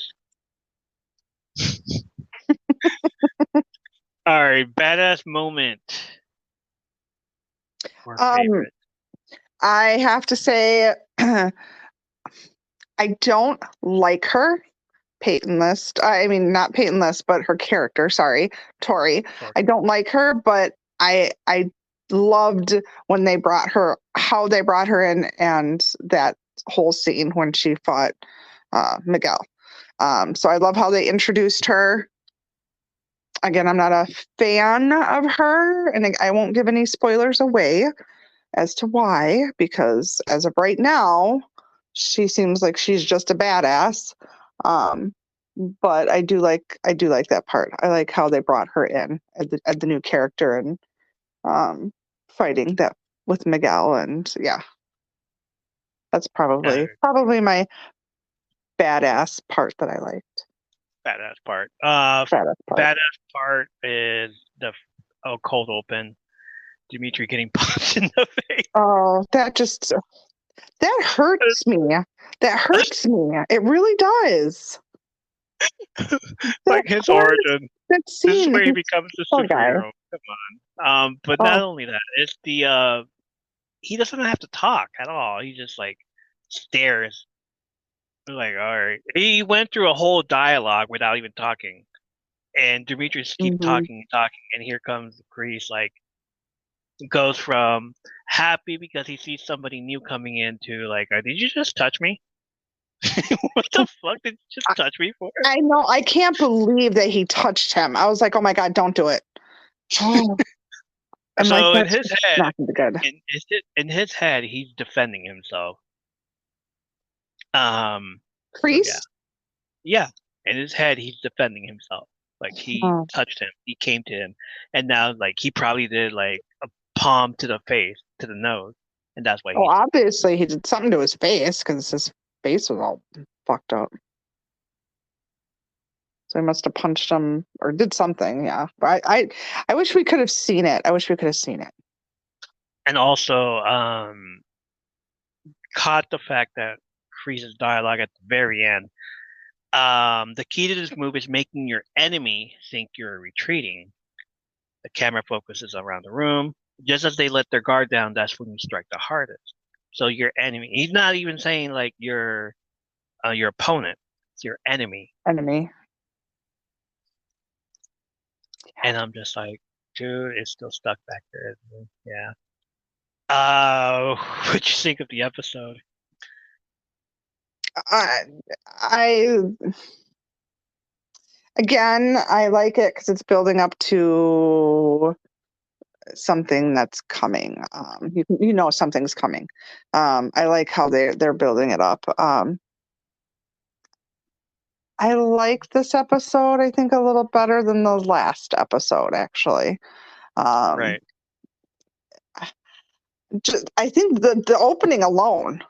All right, badass moment. Or favorite. I have to say, I don't like her, Peyton List. I mean, not Peyton List, but her character. Sorry, Tori. I don't like her, but I loved when they brought her, how they brought her in, and that whole scene when she fought Miguel. So I love how they introduced her. Again, I'm not a fan of her, and I won't give any spoilers away as to why, because as of right now, she seems like she's just a badass. But I do like that part. I like how they brought her in as the new character and fighting that with Miguel, and yeah, that's probably my badass part that I liked. Badass part. Badass part is the cold open. Dimitri getting punched in the face. Oh, that hurts me. That hurts me. It really does. Like his origin. That scene. This is where he becomes the superhero. Guy. Come on. But not only that, it's the he doesn't have to talk at all. He just like stares. Like, all right. He went through a whole dialogue without even talking. And Demetrius keeps talking, and here comes Kreese, like, goes from happy because he sees somebody new coming in to like, did you just touch me? What the fuck did you just touch me for? I know. I can't believe that he touched him. I was like, oh my God, don't do it. Oh. So in his head, not good. In his head, he's defending himself. Kreese? So yeah. In his head, he's defending himself. Like he touched him, he came to him, and now like he probably did like a palm to the face, to the nose, and that's why. Obviously he did something to his face because his face was all fucked up. So he must have punched him or did something. Yeah, but I wish we could have seen it. And also, caught the fact that Kreese's dialogue at the very end. The key to this move is making your enemy think you're retreating. The camera focuses around the room. Just as they let their guard down, that's when you strike the hardest. So your enemy, he's not even saying like your opponent, it's your enemy. And I'm just like, dude, it's still stuck back there. Yeah. What'd you think of the episode? Again, I like it because it's building up to something that's coming. You know something's coming. I like how they're building it up. I like this episode, I think, a little better than the last episode, actually. Right. I think the opening alone,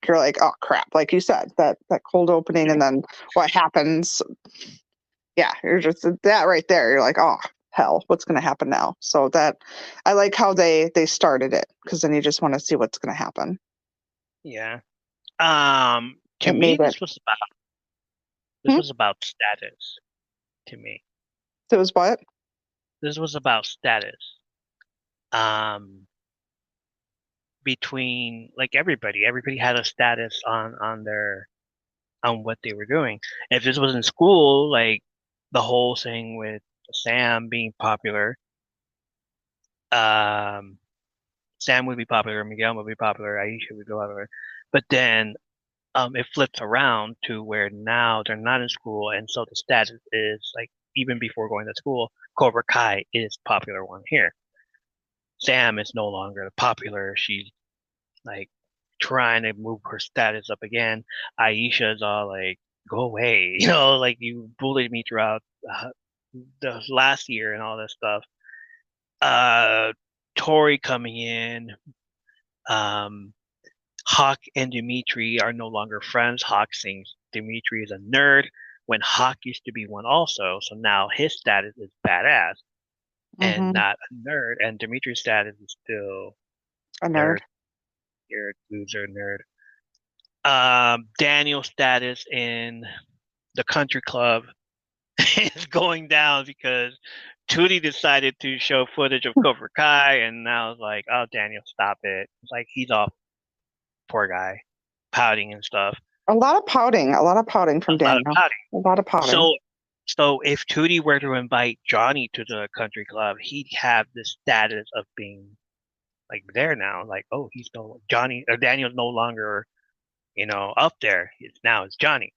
you're like, oh crap, like you said, that cold opening, and then what happens Yeah, you're just that right there. You're like, oh hell, what's going to happen now? So that I like how they started it, because then you just want to see what's going to happen. Yeah. To It me, made it. this Hmm? was about status. To me, So it was what? this was about status. Um, between like everybody had a status on what they were doing. If this was in school, like the whole thing with Sam being popular, um, Sam would be popular, Miguel would be popular, Aisha would be popular. But then it flips around to where now they're not in school, and so the status is like even before going to school, Cobra Kai is popular one here. Sam is no longer popular. She's like trying to move her status up again. Aisha's all like, "Go away," like you bullied me throughout the last year and all this stuff. Uh, Tori coming in. Um, Hawk and Dimitri are no longer friends. Hawk thinks Dimitri is a nerd when Hawk used to be one also. So now his status is badass and Mm-hmm. not a nerd. And Dimitri's status is still A nerd. nerd, nerd, loser, nerd. Daniel's status in the country club is going down because Tootie decided to show footage of Cobra Kai, and now it's like, oh, Daniel, stop it. It's like he's off, poor guy, pouting and stuff. A lot of pouting. A lot of pouting from A lot of Daniel. pouting. A lot of pouting. So if Tootie were to invite Johnny to the country club, he'd have the status of being like there now. Like, oh, he's no Johnny or Daniel's no longer, up there. It's Johnny.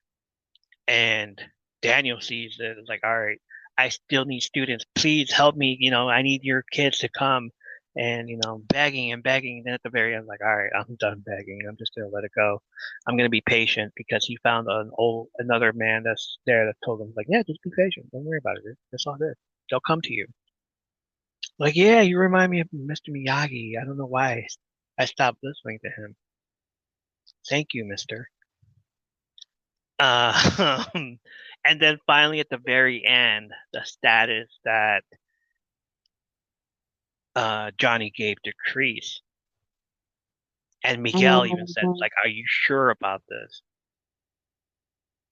And Daniel sees it. It's like, all right, I still need students. Please help me. I need your kids to come. And begging and begging. And then at the very end, like, all right, I'm done begging. I'm just gonna let it go. I'm gonna be patient because he found another man that's there that told him like, yeah, just be patient. Don't worry about it. That's all good. They'll come to you. Like, yeah, you remind me of Mr. Miyagi. I don't know why I stopped listening to him. Thank you, Mister. And then finally at the very end, the status that Johnny gave to Kreese. And Miguel even said, Mhm. like, are you sure about this?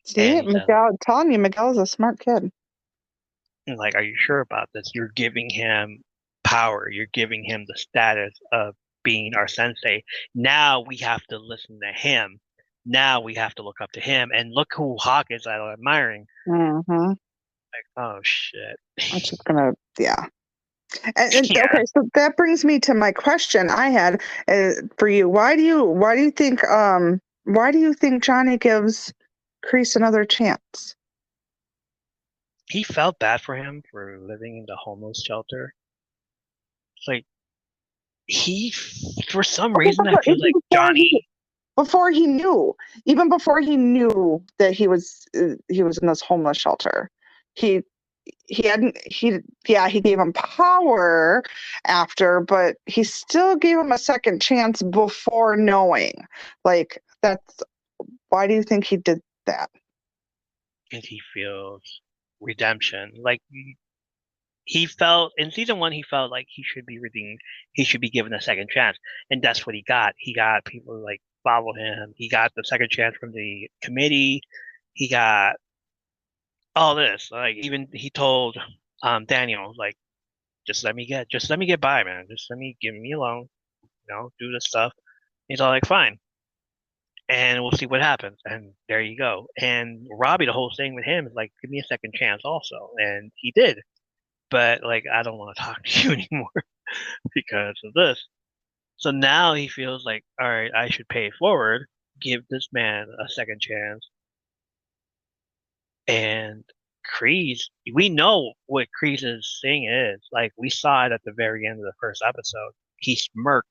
See, And he said, Miguel, telling you, Miguel's a smart kid. like, are you sure about this? You're giving him power. You're giving him the status of being our sensei. Now we have to listen to him. Now we have to look up to him. And look who Hawk is admiring. Mm-hmm. Like, oh shit. I'm just gonna, yeah. And Yeah. okay, so that brings me to my question I had for you. Why do you think Johnny gives Kreese another chance? He felt bad for him for living in the homeless shelter. It's like he, for some Okay, reason, I feel like Johnny. before he knew, even before he knew that he was in this homeless shelter, he hadn't he gave him power after, but he still gave him a second chance before knowing. Like, that's why do you think he did that? And he feels redemption. Like he felt in season one, he felt like he should be redeemed. He should be given a second chance, and that's what he got. He got people to, like, follow him. He got the second chance from the committee. He got all this. Like even he told Daniel, like, just let me get by, man. Just give me alone. Do this stuff. He's all like, fine. And we'll see what happens. And there you go. And Robbie, the whole thing with him is like, give me a second chance also. And he did. But like, I don't want to talk to you anymore because of this. So now he feels like, all right, I should pay it forward, give this man a second chance. And Kreese, we know what Kreese's thing is. Like, we saw it at the very end of the first episode. He smirked.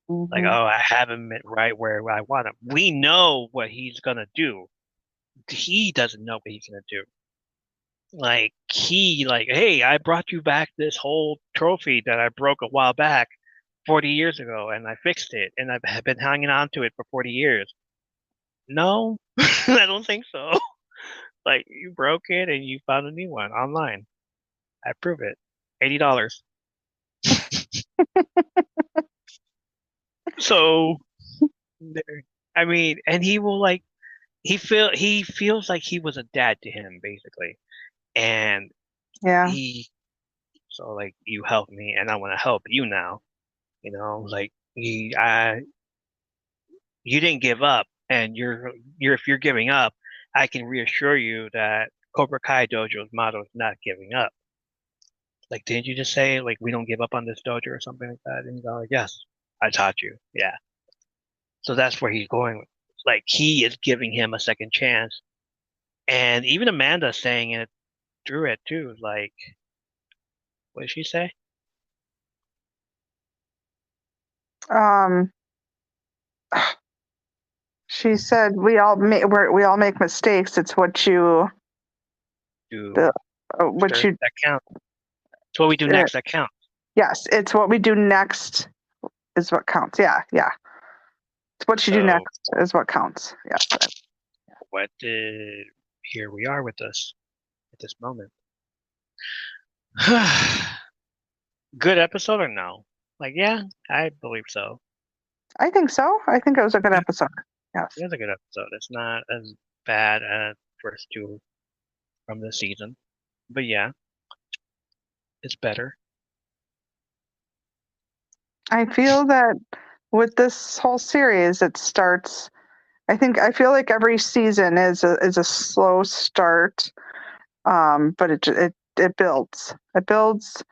Like, Mm-hmm. oh, I have him right where I want him. We know what he's gonna do. He doesn't know what he's gonna do. Like hey, I brought you back this whole trophy that I broke a while back, 40 years ago, and I fixed it, and I've been hanging on to it for 40 years. No, I don't think so. Like, you broke it and you found a new one online. I prove it. $80. So, I mean, and he will like he feels like he was a dad to him basically, and Yeah. he like you helped me and I want to help you now, like you didn't give up, and if you're giving up, I can reassure you that Cobra Kai Dojo's motto is not giving up. Like, didn't you just say like we don't give up on this dojo or something like that? And he's all like, yes, I taught you, yeah. So that's where he's going. Like, he is giving him a second chance. And even Amanda saying it through it too. Like, what did she say? She said we all make mistakes. It's what you Do the what sure, you that counts. It's what we do next that counts. yes, it's what we do next is what counts. Yeah. It's what you do next is what counts. Yes. Here we are with us at this moment. Good episode or no? Like, yeah, I believe so. I think so. I think it was a good episode. Yes. It was a good episode. It's not as bad as first two from the season. But yeah, it's better. I feel that with this whole series, it starts. I feel like every season is a slow start, but it builds. It builds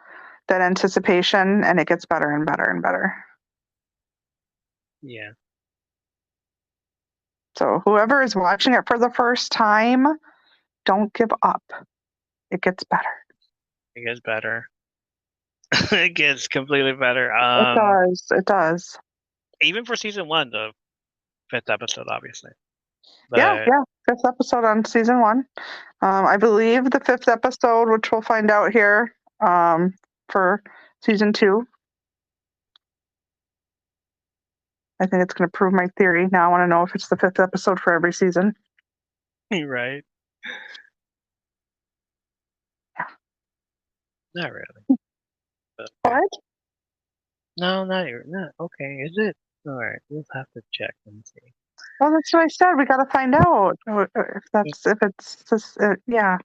that anticipation, and it gets better and better and better. Yeah. So whoever is watching it for the first time, don't give up. It gets better. It gets better. It gets completely better. It does. Even for season 1, the 5th episode, obviously. But, yeah. 5th episode on season 1. I believe the 5th episode, which we'll find out here, for season 2. I think it's going to prove my theory. Now I want to know if it's the 5th episode for every season. Right. Yeah. Not really. But, okay. What? No, not okay. Is it? All right, we'll have to check and see. Well, that's what I said. We got to find out if it's just yeah.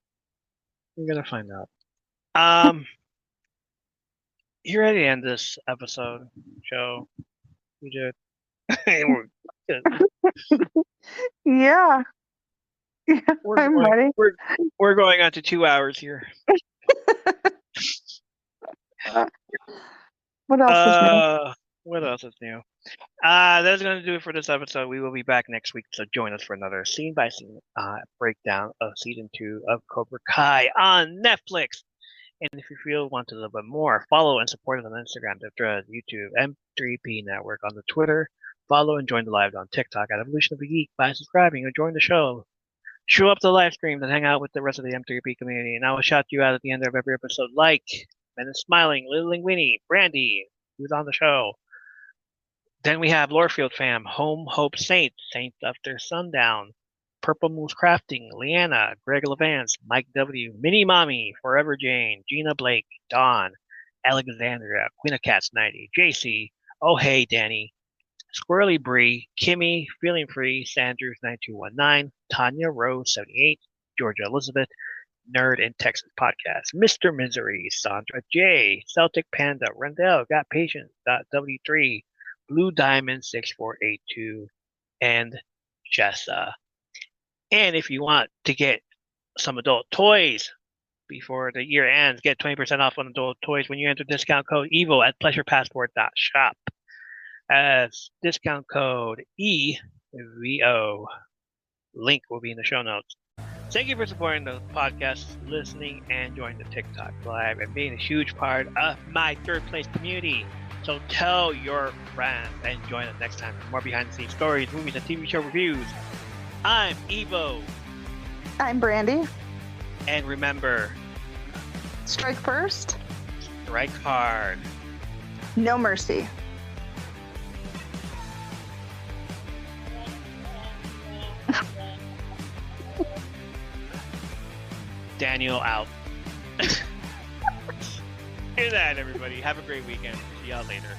We're gonna find out. You ready to end this episode, Joe? We did. We're good. Yeah. I'm ready. We're going on to 2 hours here. What else is new? What else is new? That's going to do it for this episode. We will be back next week, so join us for another scene-by-scene breakdown of Season 2 of Cobra Kai on Netflix. And if you want to know a little bit more, follow and support us on Instagram, Threads, YouTube, M3P Network on the Twitter. Follow and join the live on TikTok at Evolution of the Geek by subscribing or join the show. Show up to the live stream and hang out with the rest of the M3P community. And I will shout you out at the end of every episode, like Men is Smiling, Little Linguini, Brandy, who's on the show. Then we have Lorefield fam, Home Hope Saints After Sundown, Purple Moose Crafting, Leanna, Greg Levance, Mike W, Minnie Mommy, Forever Jane, Gina Blake, Dawn, Alexandria, Queen of Cats 90, JC, Oh Hey Danny, Squirrely Bree, Kimmy, Feeling Free, Sanders 9219, Tanya Rose 78, Georgia Elizabeth, Nerd in Texas Podcast, Mr. Misery, Sandra J, Celtic Panda, Rendell, Got Patience, W3, Blue Diamond 6482, and Jessa. And if you want to get some adult toys before the year ends, get 20% off on adult toys when you enter discount code EVO at pleasurepassport.shop. As discount code EVO. Link will be in the show notes. Thank you for supporting the podcast, listening, and joining the TikTok Live, and being a huge part of my third place community. So tell your friends and join us next time for more behind-the-scenes stories, movies, and TV show reviews. I'm Evo. I'm Brandy. And remember, strike first, strike hard. No mercy. Daniel out. Hear that, everybody. Have a great weekend. See y'all later.